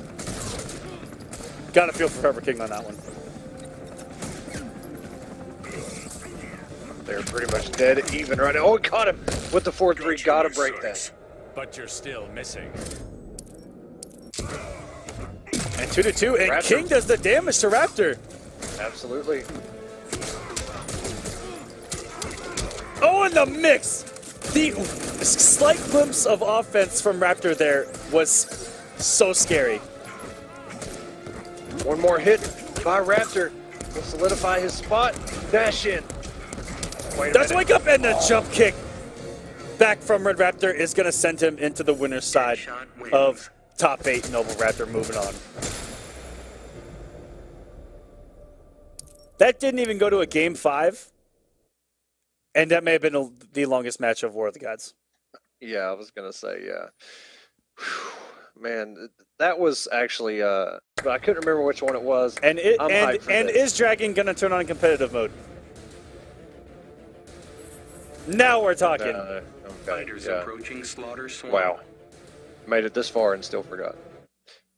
Gotta feel Foreverking on that one. They're pretty much dead even right now. Oh, he caught him with the 4-3. Gotta break that. But you're still missing. And 2-2, and Raptor. King does the damage to Raptor. Absolutely. Oh, in the mix! The slight glimpse of offense from Raptor there was so scary. One more hit by Raptor will solidify his spot. Dash in. Wait a Does minute. wake up, and the jump kick back from Red Raptor is going to send him into the winner's side of top 8 Noble Raptor moving on. That didn't even go to a game 5. And that may have been the longest match of War of the Gods. Yeah, I was gonna say, yeah. Whew. Man, that was actually but I couldn't remember which one it was. And I'm hyped for this. is Dragon gonna turn on competitive mode? Now we're talking. Okay, Fighters yeah. approaching Slaughter Swamp. Wow. Made it this far and still forgot.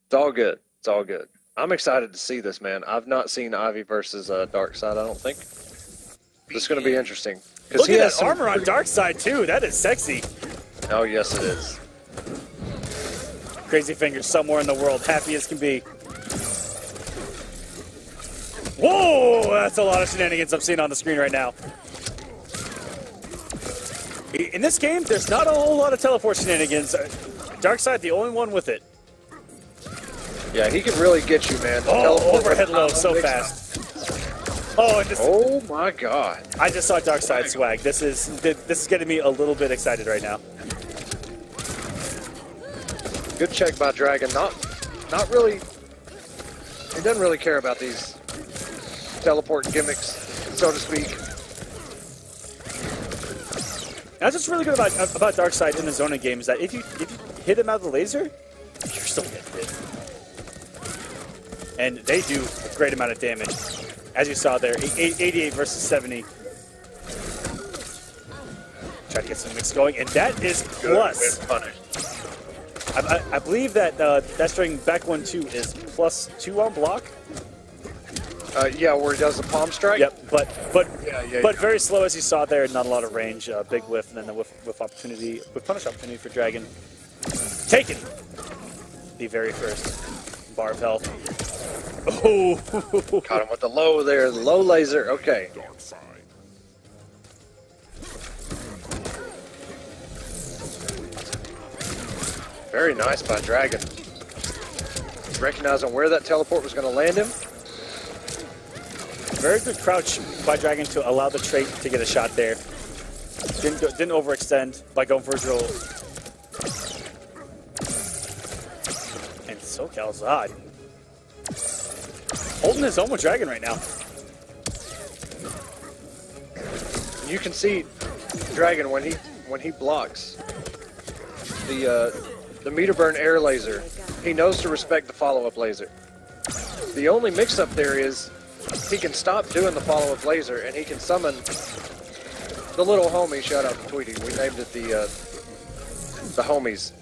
It's all good. It's all good. I'm excited to see this, man. I've not seen Ivy versus DARKSEID, I don't think. This is going to be interesting. Look at that armor on DARKSEID, too. That is sexy. Oh, yes, it is. Crazy Fingers somewhere in the world, happy as can be. Whoa! That's a lot of shenanigans I'm seeing on the screen right now. In this game, there's not a whole lot of teleport shenanigans. DARKSEID, the only one with it. Yeah, he can really get you, man. Oh, overhead low so fast. Oh, and this, Oh, my God. I just saw DARKSEID swag. This is getting me a little bit excited right now. Good check by Dragon. Not really. He doesn't really care about these teleport gimmicks, so to speak. That's what's really good about DARKSEID in the zoning game is that if you hit him out of the laser, you're still getting hit. And they do a great amount of damage. As you saw there, 88 versus 70. Try to get some mix going, and that is plus. I believe that that's during back 1-2 is +2 on block. Yeah, where he does the palm strike. Yep, but Yeah. very slow as you saw there, not a lot of range. Big whiff, and then the whiff punish opportunity for Dragon. Taken. the very first bar of health. Oh! Caught him with the low there, the low laser. Okay. DARKSEID. Very nice by Dragon. Recognizing where that teleport was going to land him. Very good crouch by Dragon to allow the trait to get a shot there. Didn't overextend by going for his roll. And SoCal's odd. Holding his own with Dragon right now. You can see Dragon when he blocks the meter burn air laser. He knows to respect the follow-up laser. The only mix-up there is he can stop doing the follow-up laser and he can summon the little homie. Shout out to Tweety. We named it the homies.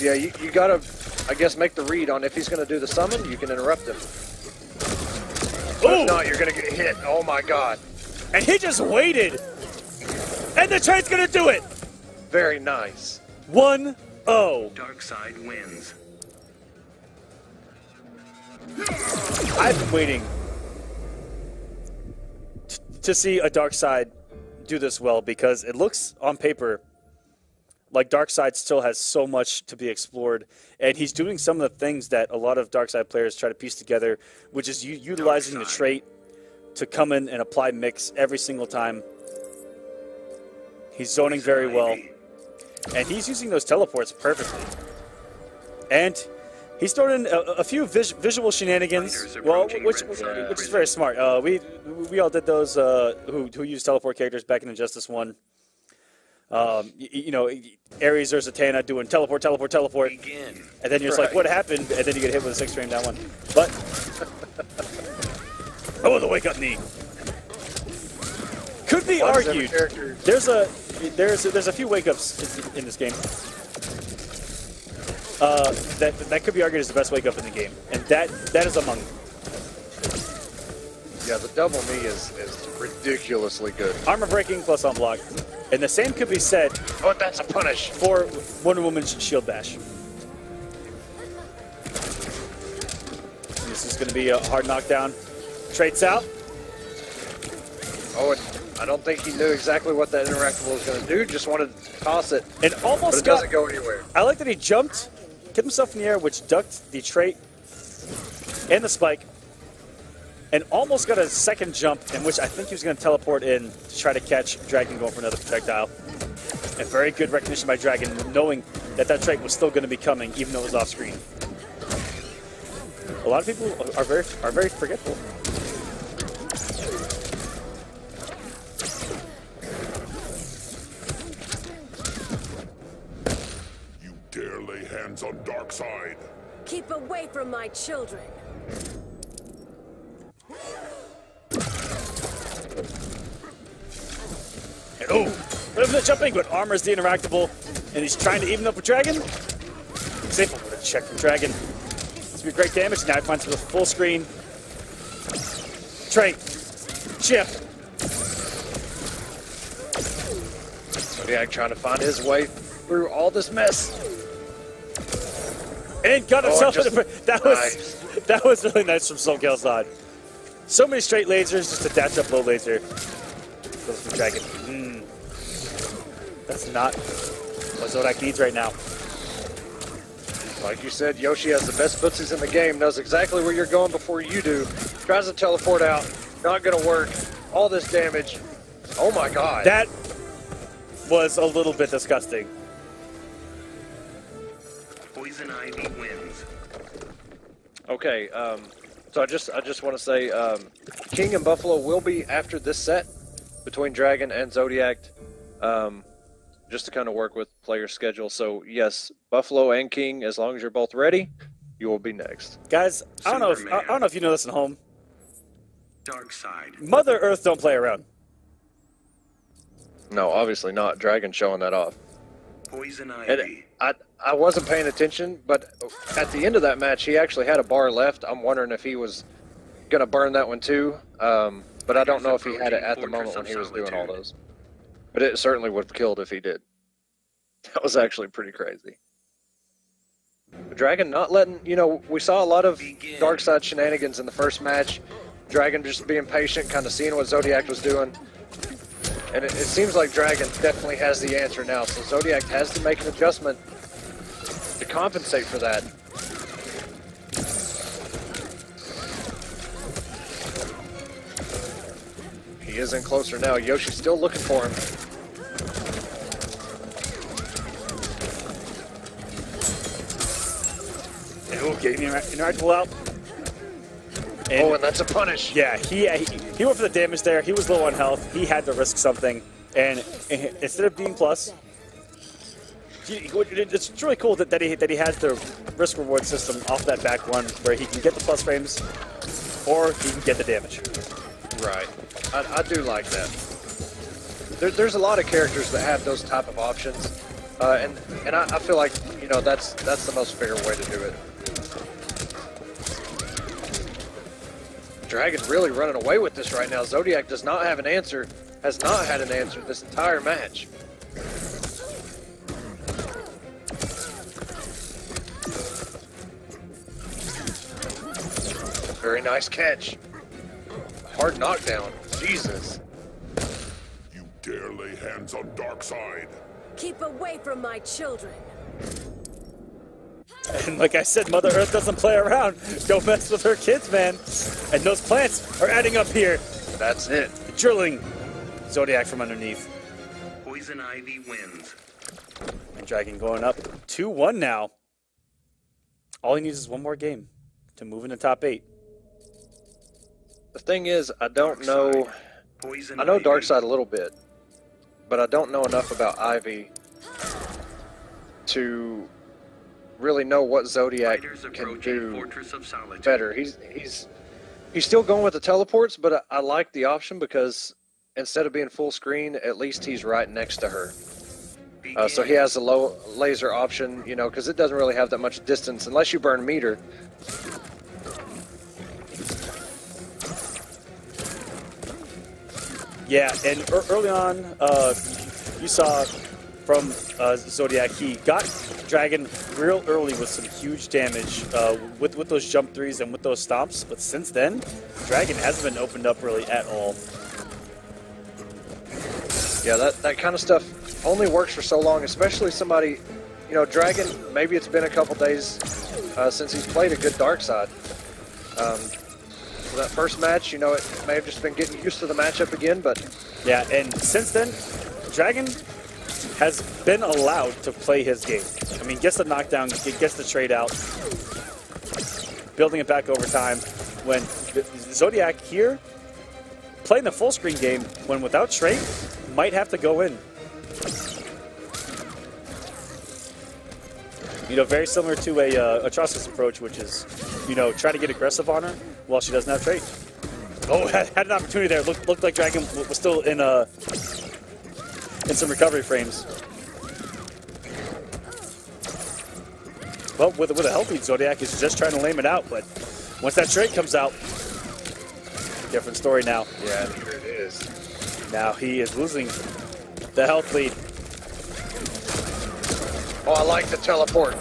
Yeah, you gotta, I guess, make the read on if he's gonna do the summon. You can interrupt him. But if not, you're gonna get hit. Oh my god! And he just waited, and the trait's gonna do it. Very nice. 1-0. DARKSEID wins. I've been waiting to see a DARKSEID do this well because it looks on paper like DARKSEID still has so much to be explored, and he's doing some of the things that a lot of DARKSEID players try to piece together, which is utilizing the trait to come in and apply mix every single time. He's zoning very well, and he's using those teleports perfectly. And he's throwing in a few visual shenanigans, well, which is very smart. We all did those who used teleport characters back in Injustice 1. You know, Ares or Zatanna doing teleport, teleport, teleport. Begin. And then you're just like, what happened? And then you get hit with a 6 frame down one. But, oh, the wake up knee. Could be argued. There's a few wake ups in this game. That could be argued as the best wake up in the game. And that is among them. Yeah, the double knee is ridiculously good. Armor breaking plus unblock. And the same could be said Oh, that's a punish. for Wonder Woman's shield bash. This is going to be a hard knockdown. Traits out. Oh, and I don't think he knew exactly what that interactable was going to do. Just wanted to toss it. And But almost it doesn't go anywhere. I like that he jumped, kept himself in the air, which ducked the trait and the spike, and almost got a second jump in which I think he was going to teleport in to try to catch Dragon going for another projectile. And very good recognition by Dragon, knowing that that trait was still going to be coming, even though it was off screen. A lot of people are very forgetful. You dare lay hands on DARKSEID. Keep away from my children. And oh, the jumping, but armors the interactable, and he's trying to even up with Dragon. Safe with a check from Dragon. This would be great damage. Now he finds him with full screen. Trait. Chip. Zodiac trying to find his way through all this mess. And got himself in just a... That was really nice from SoCal's side. So many straight lasers, just a dash up low laser. Goes from Dragon. That's not what Zodak needs right now. Like you said, Yoshi has the best footsies in the game, knows exactly where you're going before you do. Tries to teleport out, not gonna work. All this damage. Oh my god. That was a little bit disgusting. Poison Ivy wins. Okay, so I just want to say, King and Buffalo will be after this set between Dragon and Zodiac, just to kind of work with player schedule. So yes, Buffalo and King, as long as you're both ready, you will be next. Guys, I don't know if you know this at home. DARKSEID. Mother Earth don't play around. No, obviously not. Dragon showing that off. Poison And Ivy. I wasn't paying attention, but at the end of that match, he actually had a bar left. I'm wondering if he was gonna burn that one too. But I don't know if he had it at the moment when he was doing all those. But it certainly would have killed if he did. That was actually pretty crazy. But Dragon not letting, you know, we saw a lot of DARKSEID shenanigans in the first match. Dragon just being patient, kind of seeing what Zodiac was doing. And it seems like Dragon definitely has the answer now, so Zodiac has to make an adjustment to compensate for that. He is in closer now. Yoshi's still looking for him. Oh, getting interactable out. And that's a punish. Yeah, he went for the damage there. He was low on health. He had to risk something. And instead of being plus, it's really cool that he has the risk-reward system off that back one where he can get the plus frames or he can get the damage. Right. I do like that. There's a lot of characters that have those type of options. And I feel like, you know, that's the most fair way to do it. Dragon really running away with this right now. Zodiac does not have an answer, has not had an answer this entire match. Very nice catch. Hard knockdown. Jesus. You dare lay hands on DARKSEID? Keep away from my children. And like I said, Mother Earth doesn't play around. Don't mess with her kids, man. And those plants are adding up here. That's it. Drilling Zodiac from underneath. Poison Ivy wins. And Dragon going up 2-1 now. All he needs is one more game to move in the top 8. The thing is, I don't know. Poison I know Ivy. DARKSEID a little bit, but I don't know enough about Ivy to really know what Zodiac Fighters can approaching do Fortress of Solitude. better. He's still going with the teleports, but I like the option because instead of being full screen, at least he's right next to her. So he has a low laser option, you know, because it doesn't really have that much distance unless you burn meter. Yeah, and early on, you saw from Zodiac, he got Dragon real early with some huge damage with those jump threes and with those stomps. But since then, Dragon hasn't been opened up really at all. Yeah, that kind of stuff only works for so long, especially somebody, you know, Dragon, maybe it's been a couple days since he's played a good DARKSEID. So that first match, you know, it may have just been getting used to the matchup again, but... Yeah, and since then, Dragon has been allowed to play his game. I mean, gets the knockdown, gets the trade out, building it back over time. When Zodiac here, playing the full screen game, when without trade, might have to go in. You know, very similar to a Atrocious approach, which is, you know, try to get aggressive on her while she doesn't have trade. Oh, had an opportunity there. Looked like Dragon was still in some recovery frames. Well, with a healthy Zodiac, is just trying to lame it out, but once that trade comes out, different story now. Yeah, here it is. Now he is losing the health lead. Oh, I like the teleport.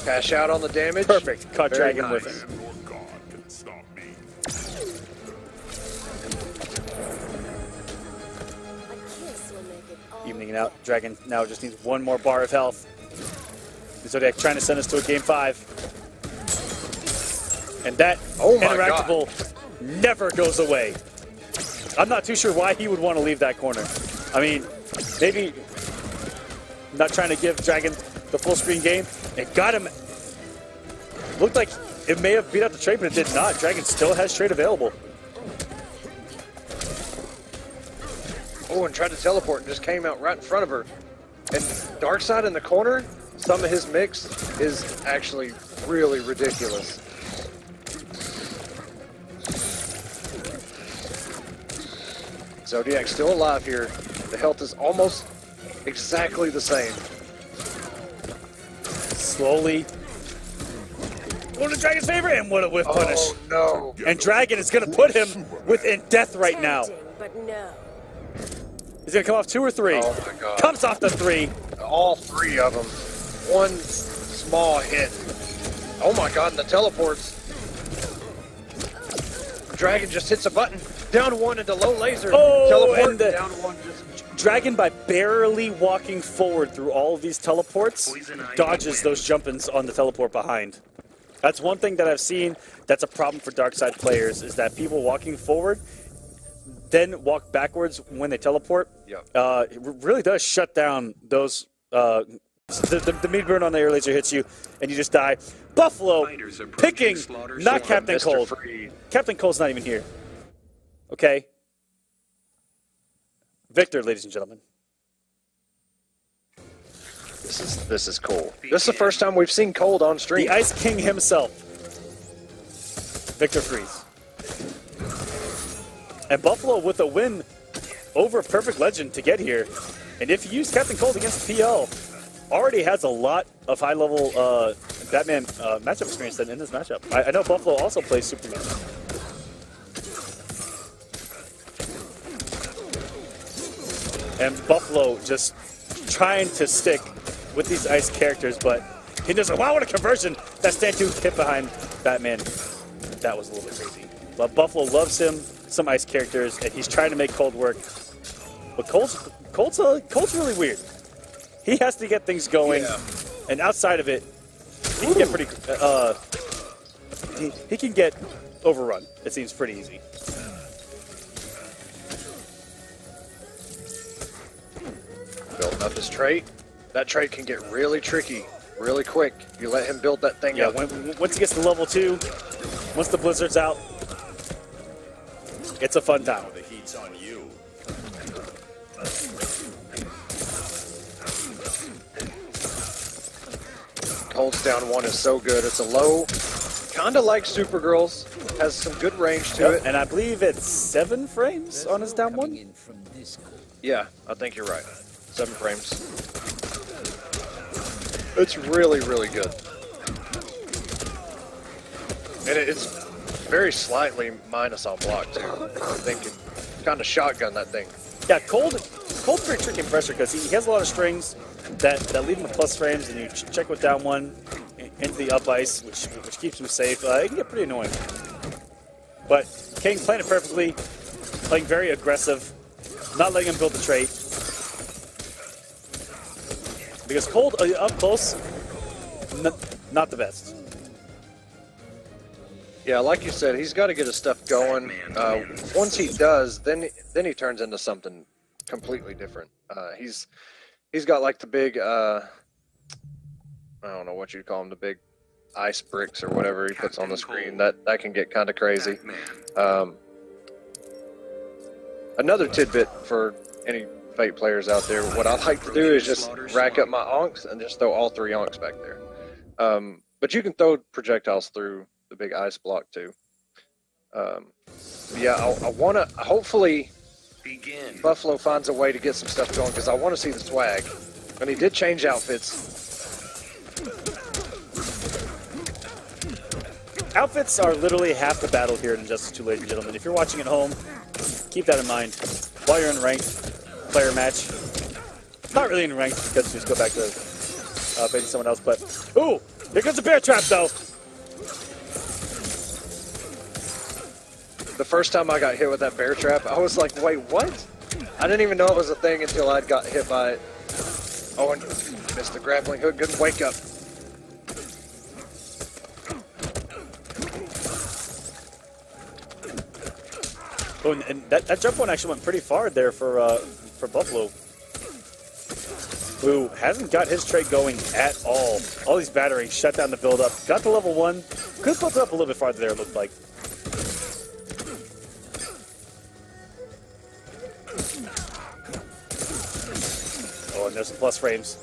Cash out on the damage. Perfect. Caught Very Dragon nice. with it. And your god can stop me. A kiss will make it all. Evening it out. Dragon now just needs one more bar of health. Zodiac trying to send us to a game 5. And that Oh my interactable never goes away. I'm not too sure why he would want to leave that corner. I mean, maybe not trying to give Dragon the full screen game. It got him. Looked like it may have beat out the trade, but it did not. Dragon still has trade available. Oh, and tried to teleport and just came out right in front of her. And DARKSEID in the corner, some of his mix is actually really ridiculous. Zodiac still alive here. The health is almost exactly the same. Slowly going to Dragon's favor, and what a whiff punish. Oh no. And Dragon is going to put him within death right now. Tempting, but no. He's going to come off 2 or 3. Oh my god. Comes off the 3. All 3 of them. One small hit. Oh my god, and the teleports. Dragon just hits a button. Down one into low laser. Oh, Teleport and the down one. Dragon, by barely walking forward through all of these teleports, dodges those jump-ins on the teleport behind. That's one thing that I've seen that's a problem for DARKSEID players, is that people walking forward then walk backwards when they teleport. Yep. It really does shut down those... the meat burn on the air laser hits you, and you just die. Buffalo picking, not Captain Cold. Captain Cold's not even here. Okay? Victor, ladies and gentlemen. This is cool. This is the first time we've seen Cold on stream. The Ice King himself. Victor Freeze. And Buffalo with a win over Perfect Legend to get here. And if you use Captain Cold against PL, already has a lot of high-level Batman matchup experience in this matchup. I know Buffalo also plays Superman. And Buffalo just trying to stick with these ice characters, but he doesn't. Wow, what a conversion! That stand 2 hit behind Batman. That was a little bit crazy. But Buffalo loves him, some ice characters, and he's trying to make Cold work. But Cold's really weird. He has to get things going, and outside of it, he can get pretty. He can get overrun. It seems pretty easy. Building up his trait. That trait can get really tricky, really quick. You let him build that thing up. Once he gets to level 2, once the blizzard's out, it's a fun time. The heat's on you. Cold's down one is so good. It's a low, kind of like Supergirl's. Has some good range to it. And I believe it's 7 frames on his down one. Yeah, I think you're right. 7 frames. It's really, really good. And it's very slightly minus on block, too. I think you kind of shotgun that thing. Yeah, Cold's pretty tricky and pressure because he has a lot of strings that leave him with plus frames, and you check with down one into the up ice, which keeps him safe. It can get pretty annoying. But King playing it perfectly, playing very aggressive, not letting him build the trait. Because Cold up close, not the best. Yeah, like you said, he's got to get his stuff going. Once he does, then he turns into something completely different. He's got like the big, I don't know what you'd call them, the big ice bricks or whatever he puts on the screen. That can get kind of crazy. Another tidbit for any Fate players out there, what I like to do is just rack up my onks and just throw all 3 onks back there. But you can throw projectiles through the big ice block too. Yeah, I want to, hopefully Buffalo finds a way to get some stuff going, because I want to see the swag. And he did change outfits. Outfits are literally half the battle here in Injustice 2, ladies and gentlemen. If you're watching at home, keep that in mind while you're in ranked player match. Not really in ranked, because you just go back to facing someone else, but... Ooh! Here comes a bear trap, though! The first time I got hit with that bear trap, I was like, wait, what? I didn't even know it was a thing until I got hit by it. Oh, and missed the grappling hook. Good wake up. Oh, and that jump one actually went pretty far there for Buffalo, who hasn't got his trait going at all. All these batterings shut down the build-up. Got to level 1. Could have built it up a little bit farther there, it looked like. Oh, and there's some plus frames.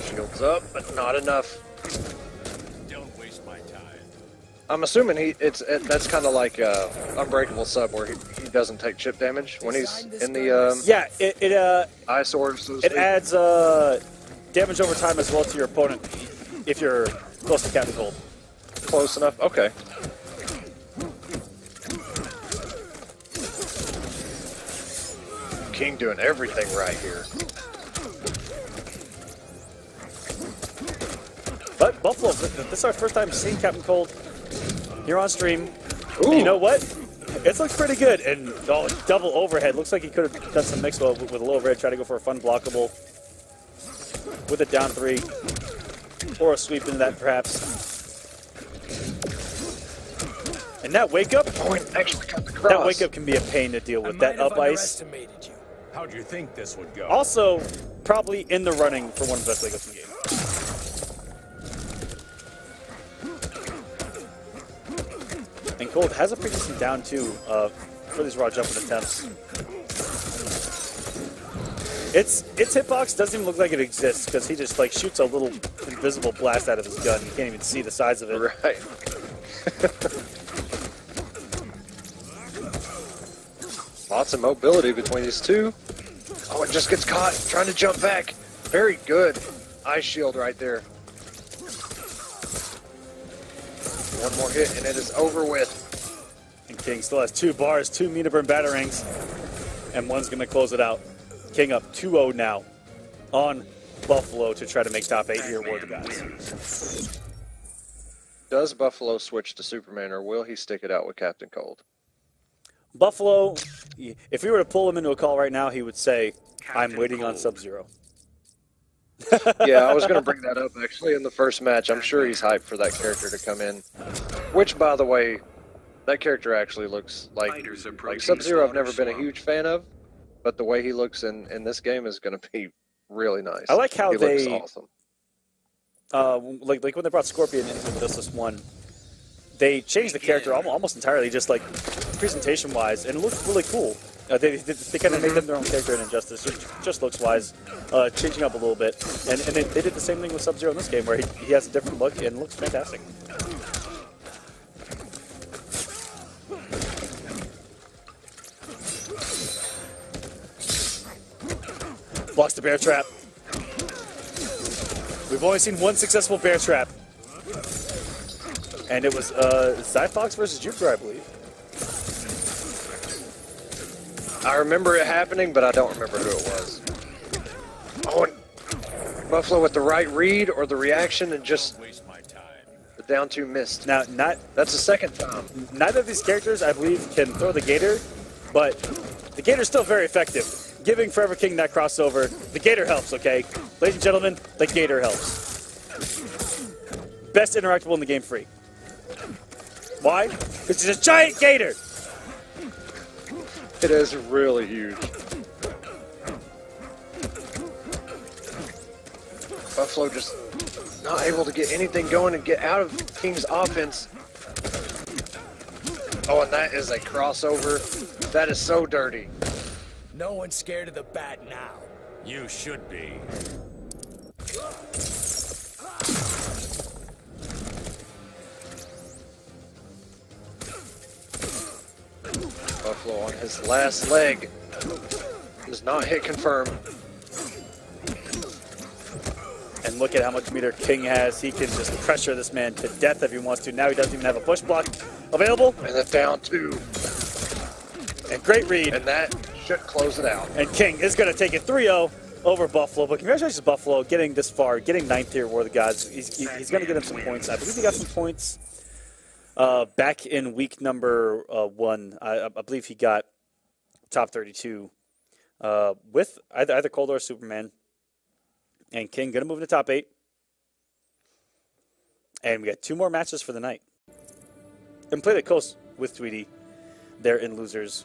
Shields up, but not enough. Don't waste my time. I'm assuming that's kind of like Unbreakable Sub, where he doesn't take chip damage when he's in the Yeah, it ice orbs. So to it speak. adds damage over time as well to your opponent if you're close to Captain Cold. Close enough. Okay. King doing everything right here. But Buffalo, this is our first time seeing Captain Cold here on stream. Ooh. And you know what? It looks pretty good. And double overhead. Looks like he could have done some mix with a low overhead, try to go for a fun blockable with a down 3. Or a sweep into that, perhaps. And that wake up, that wake up can be a pain to deal with. That up ice. How'd you think this would go? Also, probably in the running for one of the best wake ups in the game. And Cold has a pretty decent down too for these raw jumping attempts. Its hitbox doesn't even look like it exists because he just like shoots a little invisible blast out of his gun. You can't even see the size of it. Right. Lots of mobility between these two. Oh, it just gets caught trying to jump back. Very good. Ice shield right there. One more hit and it is over with. And King still has 2 bars, 2 meter burn batterings, and one's going to close it out. King up 2-0 now on Buffalo to try to make top 8 here, War of the Gods. Does Buffalo switch to Superman or will he stick it out with Captain Cold? Buffalo, if we were to pull him into a call right now, he would say, I'm waiting on Sub-Zero. Yeah, I was going to bring that up actually in the first match. I'm sure he's hyped for that character to come in. Which, by the way, that character actually looks like Sub-Zero I've never been a huge fan of, but the way he looks in this game is going to be really nice. I like how he they looks awesome. like when they brought Scorpion into this one, they changed the character almost entirely, just like presentation-wise, and it looks really cool. They kind of made them their own character in Injustice, just looks-wise, changing up a little bit. And they did the same thing with Sub-Zero in this game, where he has a different look and looks fantastic. Blocks the bear trap. We've only seen one successful bear trap. And it was Zyfox versus Jupiter, I believe. I remember it happening, but I don't remember who it was. Oh, and Buffalo with the right read or the reaction and just the down 2 missed. Now, that's the second time. Neither of these characters, I believe, can throw the Gator, but the Gator's still very effective. Giving Foreverking that crossover, the Gator helps, okay? Ladies and gentlemen, the Gator helps. Best interactable in the game free. Why? Because it's a giant Gator! It is really huge. Buffalo just not able to get anything going and get out of King's offense. Oh, and that is a crossover. That is so dirty. No one's scared of the bat now. You should be. Buffalo on his last leg. Does not hit confirm. And look at how much meter King has. He can just pressure this man to death if he wants to. Now he doesn't even have a push block available. And then down 2. And great read. And that should close it out. And King is going to take it 3-0 over Buffalo. But congratulations to Buffalo getting this far, getting 9th here, War of the Gods. He's going to get him some points. I believe he got some points back in week number 1. I believe he got top 32 with either Cold or Superman. And King going to move into top 8. And we got 2 more matches for the night. And played it close with Tweety there in Losers.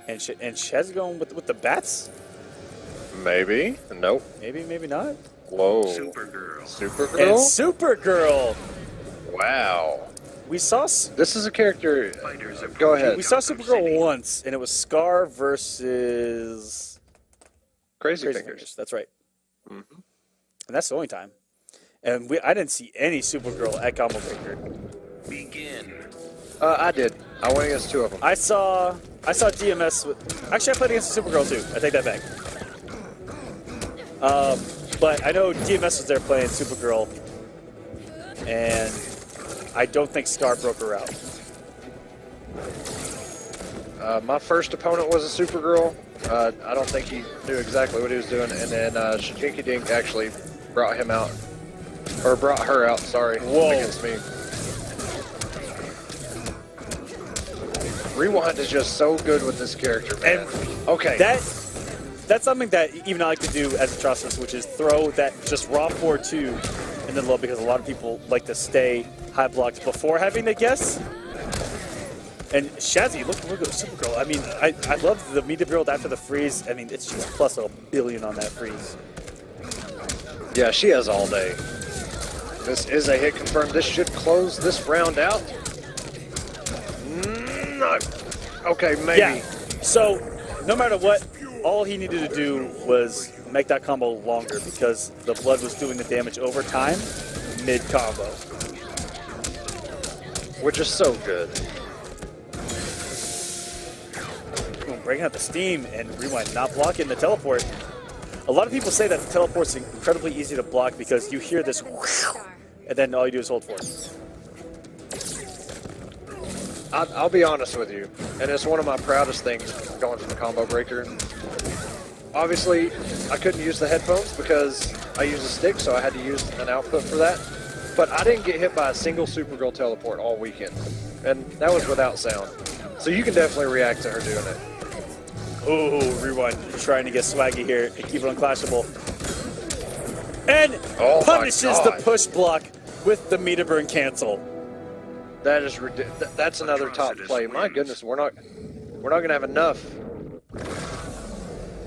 And Shaz going with the bats? Maybe. Nope. Maybe, maybe not. Whoa. Supergirl. Supergirl? And Supergirl. Wow. We saw... This is a character... Go ahead. We saw Supergirl once, and it was Scar versus... Crazy Fingers. That's right. Mm-hmm. And that's the only time. And I didn't see any Supergirl at Combo Breaker. Begin. I did. I went against 2 of them. I saw DMS with... Actually, I played against Supergirl, too. I take that back. But I know DMS was there playing Supergirl. And I don't think Scar broke her out. My first opponent was a Supergirl. I don't think he knew exactly what he was doing, and then Shijinki Dink actually brought him out, or brought her out. Sorry, Whoa. against me. Rewind is just so good with this character, man. And okay, that's something that even I like to do as a Atrocitus, which is throw that just raw 4-2 in the low, because a lot of people like to stay high blocked before having the guess. And Shazzy, look at Supergirl. I mean, I love the meter build after the freeze. I mean, it's just plus a billion on that freeze. yeah, she has all day. This is a hit confirmed. This should close this round out. No. Okay, maybe. Yeah. So, no matter what, all he needed to do was make that combo longer, because the blood was doing the damage over time, mid-combo. Which is so good. Boom, breaking out the steam, and Rewind not blocking the teleport. A lot of people say that the teleport's incredibly easy to block because you hear this whoosh, and then all you do is hold for it. I'll be honest with you, and it's one of my proudest things going for the combo breaker. Obviously, I couldn't use the headphones because I use a stick, so I had to use an output for that. But I didn't get hit by a single Supergirl teleport all weekend, and that was without sound. So you can definitely react to her doing it. Ooh, Rewind trying to get swaggy here and keep it unclashable. And Oh punishes the God. push block with the meter burn cancel. That is ridiculous. That's another top play. My goodness, we're not gonna have enough.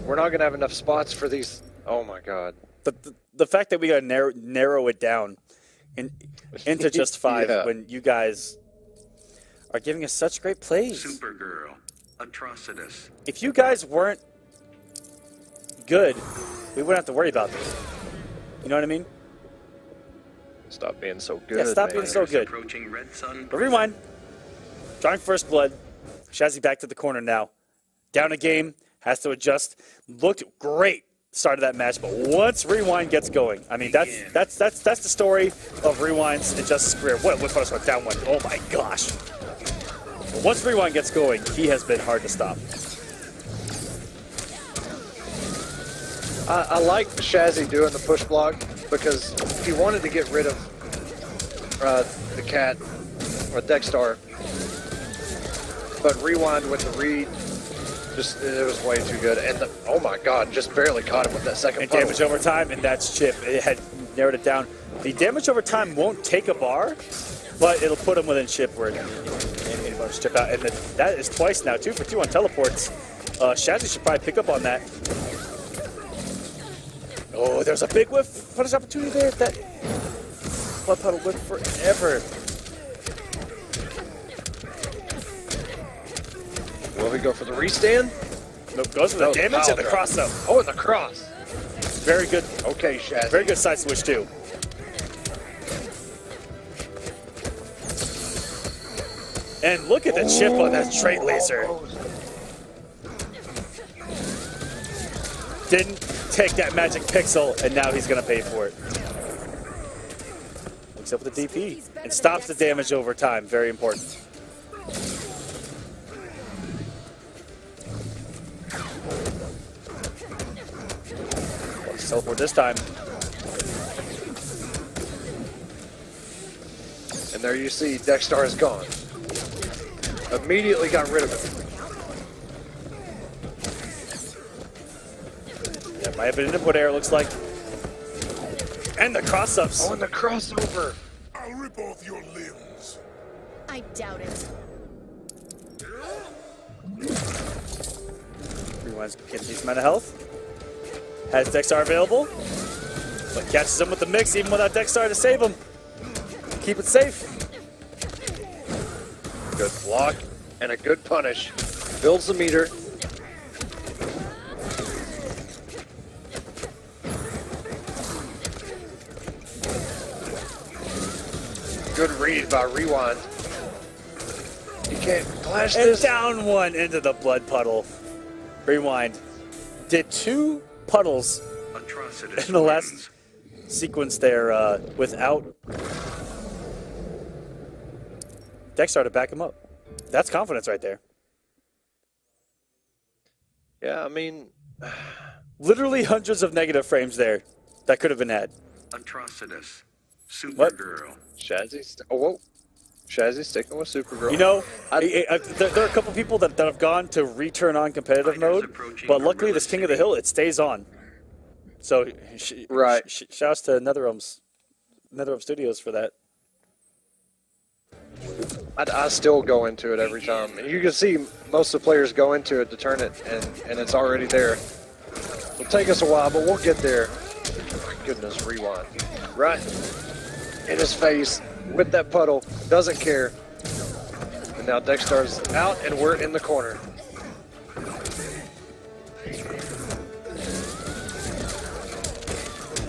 We're not gonna have enough spots for these. Oh my God. The fact that we gotta narrow it down into just 5 Yeah. when you guys are giving us such great plays. Supergirl. Atrocitus. If you guys weren't good, we wouldn't have to worry about this. You know what I mean? Stop being so good. Yeah, stop man. being so good. Approaching Red Sun. But Rewind. Drawing first blood. Shazzy back to the corner now. Down a game. Has to adjust. Looked great. Start of that match, but once Rewind gets going, I mean that's the story of Rewind's Injustice career. What punish one down one? Oh my gosh! But once Rewind gets going, he has been hard to stop. I like Shazzy doing the push block because he wanted to get rid of the cat or Dexstar, but Rewind with the read. Just, it was way too good, and oh my God, just barely caught him with that second And puddle. damage over time, and that's Chip. It had narrowed it down. The damage over time won't take a bar, but it'll put him within Chip where anybody's Chip out. And that is twice now, 2 for 2 on teleports. Shazzy should probably pick up on that. Oh, there's a big whiff. Punish opportunity there. That blood puddle whiff forever. Will we go for the restand? Nope, goes for the damage and the cross up. Oh, and the cross. Very good. Okay, Shazzy. Very good side switch too. And look at the chip on that straight laser. Didn't take that magic pixel, and now he's gonna pay for it. Looks up with the DP and stops the damage over time. Very important. Teleport this time. And there you see, Dexstar is gone. Immediately got rid of it. That might have been an input error, looks like. And the cross-ups. Oh, and the crossover. I'll rip off your limbs. I doubt it. Rewind's getting a decent amount of health. Has Dexstar available, but catches him with the mix even without Dexstar to save him. Keep it safe. Good block and a good punish. Builds the meter. Good read by Rewind. You can't clash And this. down one into the blood puddle. Rewind. Did 2 puddles Atrocitus. in the last sequence there without Dexstar to back him up. That's confidence right there. Yeah, I mean, Literally hundreds of negative frames there that could have been had. Atrocitus. What? Supergirl. Shazzy's. Oh, whoa. Shazzy's sticking with Supergirl. You know, I- there are a couple people that have gone to return on competitive Fighters mode, approaching but luckily Gorilla this King of the City. Hill, it stays on. So, Right. shouts to NetherRealm Studios for that. I still go into it every time. And you can see most of the players go into it to turn it, and it's already there. It'll take us a while, but we'll get there. My goodness, rewind. Right in his face with that puddle. Doesn't care. And now Dextar's out, and we're in the corner.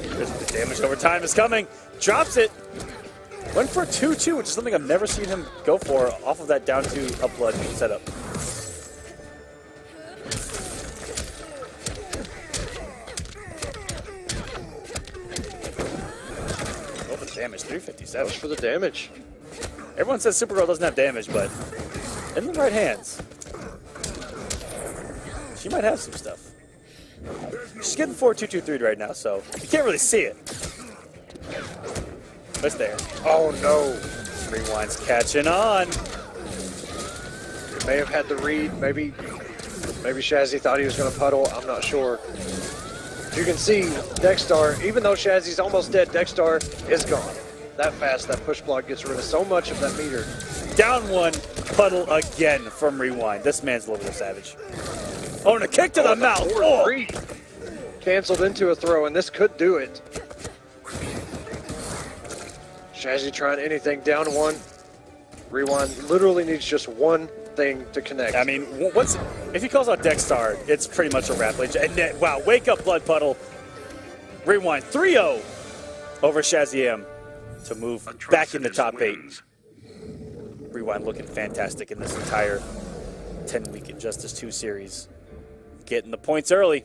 The damage over time is coming. Drops it. Went for 2-2, which is something I've never seen him go for off of that down to up blood setup. Oh, the damage, 357. Goes for the damage. Everyone says Supergirl doesn't have damage, but in the right hands, she might have some stuff. She's getting 4-2-2-3 right now, so you can't really see it. But it's there. Oh, no. Rewind's catching on. May have had the read. Maybe Shazzy thought he was going to puddle. I'm not sure. You can see Dextar, even though Shazzy's almost dead, Dextar is gone. That fast, that push block gets rid of so much of that meter. Down one, puddle again from Rewind. This man's a little bit savage. Oh, and a kick to the mouth. Oh. Canceled into a throw, and this could do it. Shazzy trying anything, down one. Rewind literally needs just one thing to connect. I mean, if he calls out Dextar, it's pretty much a wrap. And then, wow, wake up, Blood Puddle. Rewind 3-0 over Shazzy to move back in the top 8. Rewind looking fantastic in this entire 10-week Injustice 2 series. Getting the points early.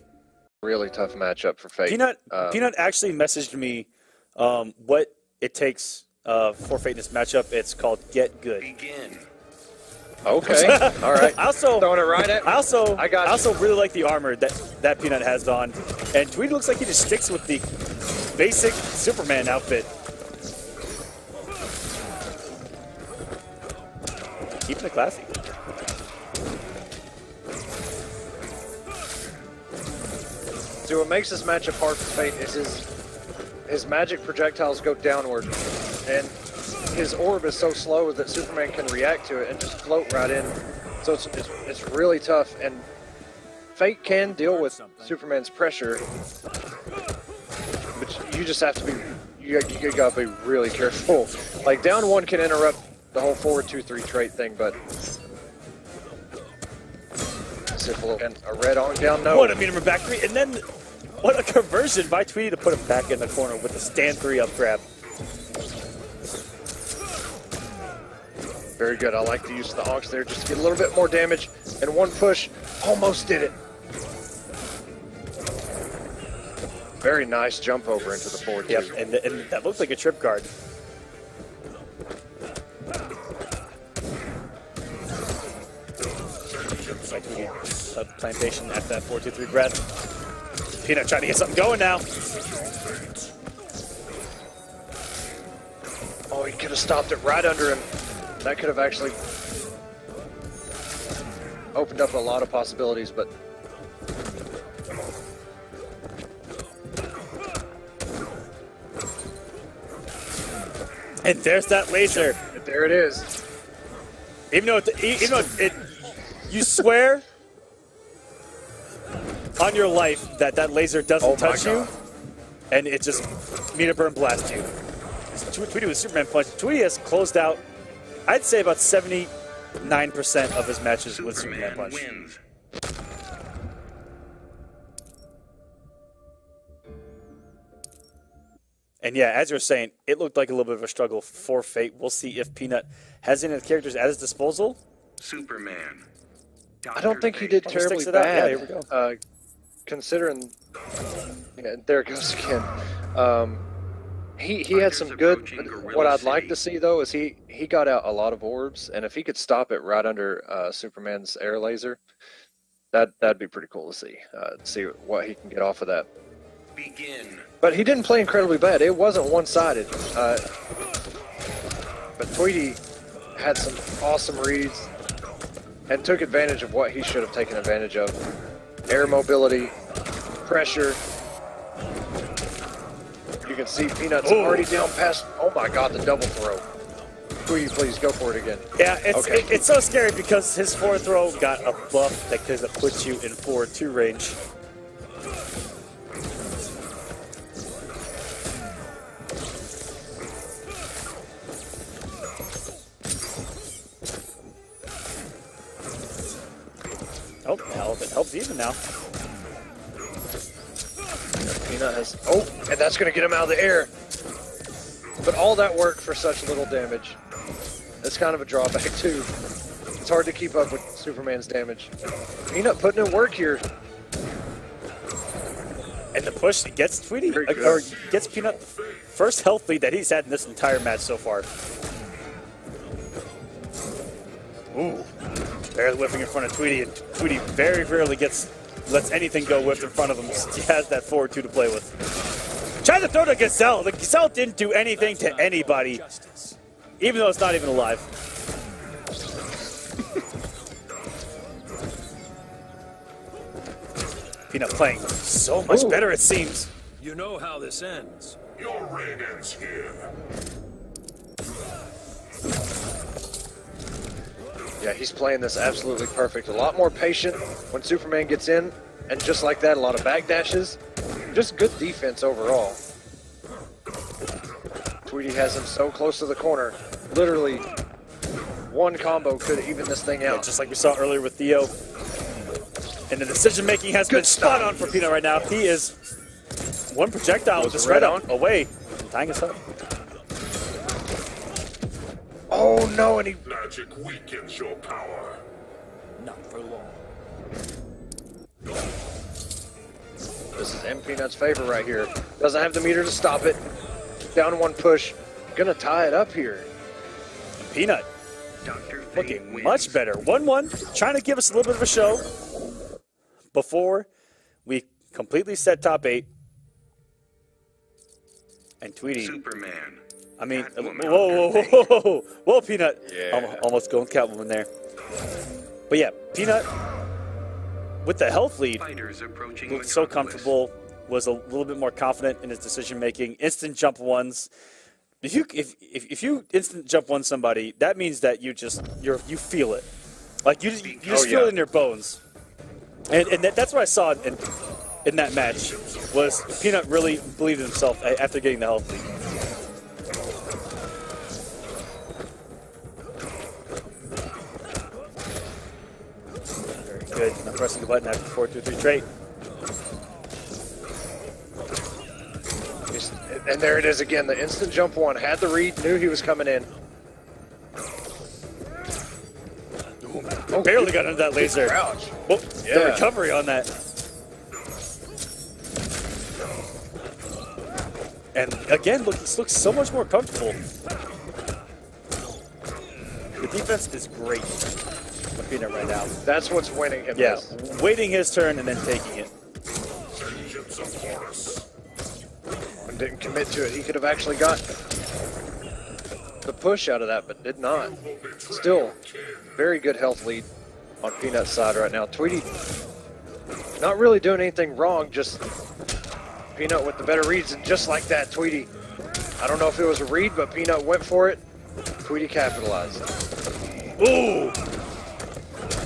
Really tough matchup for Fate. Peanut actually messaged me what it takes for Fate in this matchup. It's called Get Good. Begin. Okay, all right. I also throwing it right at me. I also you. really like the armor that Peanut has on, and Tweety looks like he just sticks with the basic Superman outfit. Keeping it classy. So what makes this matchup hard for Fate is his magic projectiles go downward, and his orb is so slow that Superman can react to it and just float right in. So it's really tough, and Fate can deal with Superman's pressure, but you just have to be, you gotta be really careful. Like, down one can interrupt the whole 4-2-3 trait thing, but simple. And a red on down, no. What a meter back three, and then what a conversion by Tweety to put him back in the corner with the stand 3 up grab. Very good. I like the use of the Onks there just to get a little bit more damage. And one push almost did it. Very nice jump over into the forward. Yep, and that looks like a trip guard. Looks like we get a plantation at that 4-2-3 breath. Peanut trying to get something going now. Oh, he could have stopped it right under him. That could have actually opened up a lot of possibilities, but and there's that laser. There it is. Even though you swear on your life that laser doesn't touch you, and it just meter burn blast you. Tweety with Superman punch. Tweety has closed out, I'd say, about 79% of his matches with Superman punch. Wins. And yeah, as you're saying, it looked like a little bit of a struggle for Fate. We'll see if Peanut has any of the characters at his disposal. Superman. I don't think he did terribly sticks it out. bad. Yeah, here we go. Considering, yeah, there it goes again. He had some good. What I'd like to see though is he got out a lot of orbs, and if he could stop it right under Superman's air laser, That'd be pretty cool to see what he can get off of that. Begin. But he didn't play incredibly bad. It wasn't one-sided. But Tweety had some awesome reads and took advantage of what he should have taken advantage of. Air mobility, pressure. You can see Peanut's already down past. Oh my God, the double throw. Tweety, please go for it again. Yeah, it's so scary because his forward throw got a buff that could put you in forward 2 range. Oh, hell, it helps even now. Peanut has. Oh, and that's going to get him out of the air. But all that work for such little damage. That's kind of a drawback, too. It's hard to keep up with Superman's damage. Peanut putting in work here. And the push gets Tweety, or gets Peanut first health lead that he's had in this entire match so far. Ooh. Barely whiffing in front of Tweety, and Tweety very rarely lets anything go whiffed in front of him. He has that forward 2 to play with. Tried to throw to Gazelle. The Gazelle didn't do anything to anybody, even though it's not even alive. Peanut playing so much better, it seems. You know how this ends. Your reign ends here. Yeah, he's playing this absolutely perfect. A lot more patient when Superman gets in, and just like that, a lot of backdashes. Just good defense overall. Tweety has him so close to the corner. Literally, one combo could even this thing out. Yeah, just like we saw earlier with Theo. And the decision-making has been spot on for Peanut right now. He is one projectile with this red on away from tying us up. Oh no, and he... Magic weakens your power. Not for long. This is M Peanut's favor right here. Doesn't have the meter to stop it. Down 1 push. Gonna tie it up here. Peanut Dr. Fate looking wins. much better. 1-1, trying to give us a little bit of a show before we completely set top 8. And Tweety. Superman. I mean, Catwoman whoa, Peanut. Yeah. Almost going Catwoman there. But yeah, Peanut, with the health lead, Fighters approaching looked so Metropolis. comfortable, was a little bit more confident in his decision-making. Instant jump ones. If you instant jump one somebody, that means that you feel it. Like, you just feel it in your bones. And that's what I saw in that match, was Peanut really believed in himself after getting the health lead. Good. Not pressing the button after 4-2-3 trait. And there it is again. The instant jump 1 had the read, knew he was coming in. Barely got into that laser. Ouch. Oh, the recovery on that. And again, this looks so much more comfortable. The defense is great for Peanut right now. That's what's winning him. Yeah, this. waiting his turn and then taking it. Vengeance of Horus. And didn't commit to it. He could have actually got the push out of that, but did not. Still, very good health lead on Peanut's side right now. Tweety not really doing anything wrong, just Peanut with the better reads, and just like that, Tweety, I don't know if it was a read, but Peanut went for it. Tweety capitalized. Ooh!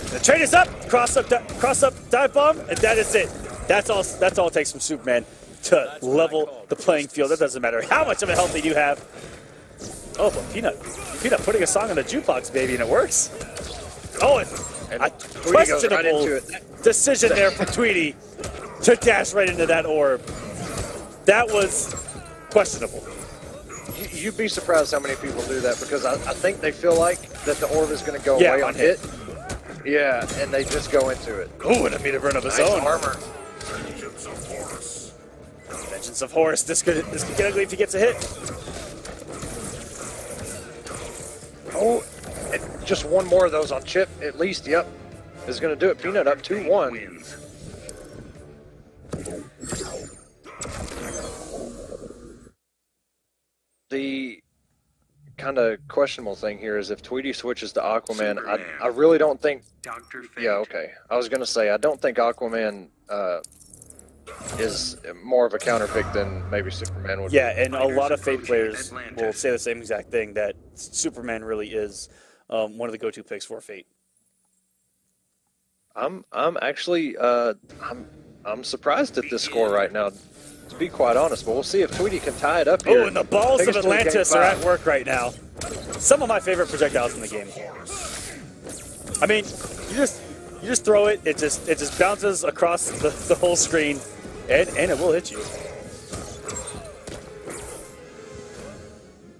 The trade is up! Cross up, dive bomb, and that is it. That's all it takes from Superman to level the playing field. It doesn't matter how much of a health lead you have. Oh, but Peanut putting a song on the jukebox, baby, and it works. Oh, and a questionable decision there from Tweety to dash right into that orb. That was questionable. You'd be surprised how many people do that, because I think they feel like that the orb is going to go away on hit. Yeah, and they just go into it. Ooh, and a meter burn of his Nice own. armor. Vengeance of Horus. Vengeance of Horus. This could get ugly if he gets a hit. Oh, and just one more of those on Chip, at least. Yep. is going to do it. Peanut up 2-1. Wins. The kind of questionable thing here is if Tweety switches to Aquaman, I really don't think... Dr. Fate. Yeah, okay. I was going to say, I don't think Aquaman is more of a counter pick than maybe Superman would be. Yeah, and a lot of Fate players will say the same exact thing, that Superman really is one of the go-to picks for Fate. I'm actually I'm surprised at this score right now, to be quite honest. But we'll see if Tweety can tie it up here. Oh, and the balls Take of us to the game Atlantis are 5. at work right now. Some of my favorite projectiles in the game. I mean, you just throw it. It just bounces across the whole screen, and it will hit you.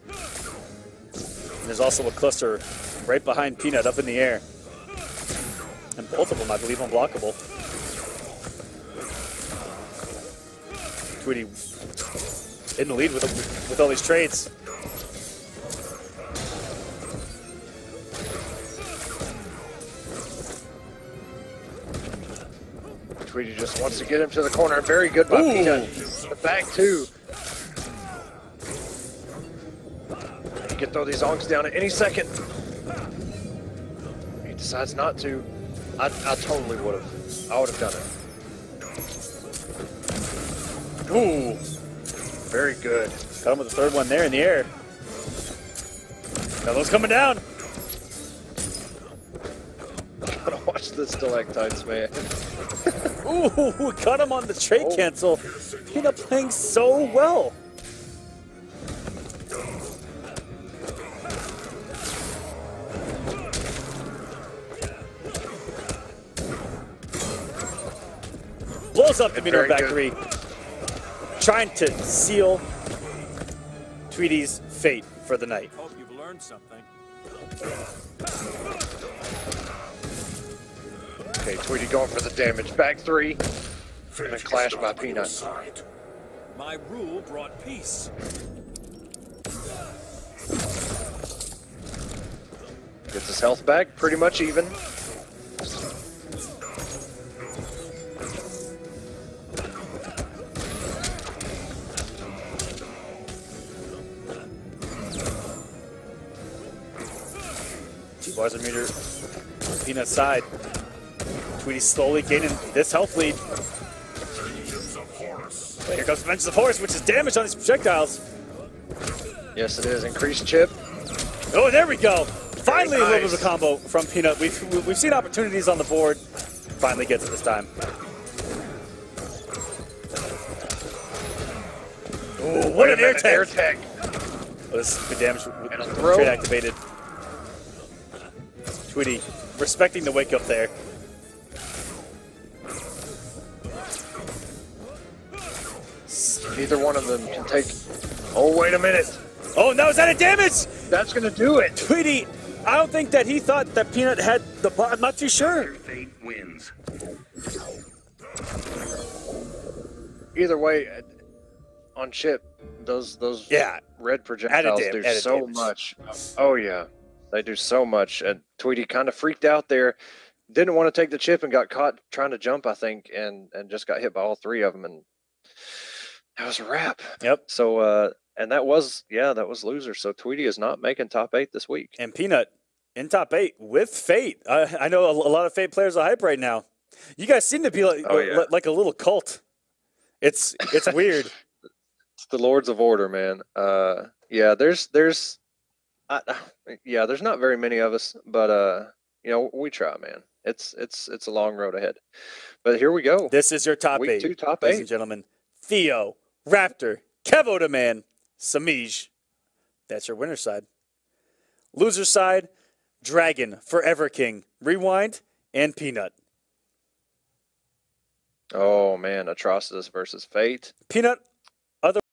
And there's also a cluster right behind Peanut up in the air. And both of them, I believe, unblockable. Tweety in the lead with all these trades. Tweety just wants to get him to the corner. Very good by Peanut. The back two. He can throw these onks down at any second. He decides not to. I totally would have. I would have done it. Ooh. Very good. Got him with the third one there in the air. That one's coming down. Gotta watch the stalactites, man. Ooh, got him on the trade cancel. Peanut playing so well. Blows up the Peanut back three. Trying to seal Tweety's fate for the night. Hope you've learned something. Okay, Tweety going for the damage. Back three. And a clash by Peanut. My rule brought peace. Gets his health back, pretty much even. Bars a meter, Peanut's side. Tweety slowly gaining this health lead. But here comes Vengeance of Horus, which is damage on these projectiles. Yes, it is. Increased chip. Oh, there we go. Finally, Very a little nice. bit of a combo from Peanut. We've seen opportunities on the board. Finally gets it this time. Oh, what an air tag! Air tag. Oh, this is good damage And a with throw. trade activated. Tweety respecting the wake up there. Neither one of them can take... Oh, wait a minute. Oh, now is that a damage? That's going to do it. Tweety, I don't think that he thought that Peanut had the bot. I'm not too sure. Dr. Fate wins. Either way, on chip, those Yeah. red projectiles do added so damage. much. Oh, yeah. They do so much. And Tweety kind of freaked out there. Didn't want to take the chip and got caught trying to jump, I think, and just got hit by all three of them. And that was a wrap. Yep. So, and that was loser. So Tweety is not making top 8 this week. And Peanut in top 8 with Fate. I know a lot of Fate players are hype right now. You guys seem to be like a little cult. It's weird. It's the Lords of Order, man. Yeah, there's not very many of us, but we try, man. It's a long road ahead. But here we go. This is your top Week 8, 2 top ladies 8. and gentlemen. Theo, Raptor, Kevo the Man, Semiij. That's your winner's side. Loser side, Dragon, Foreverking, Rewind, and Peanut. Oh man, Atrocitus versus Fate. Peanut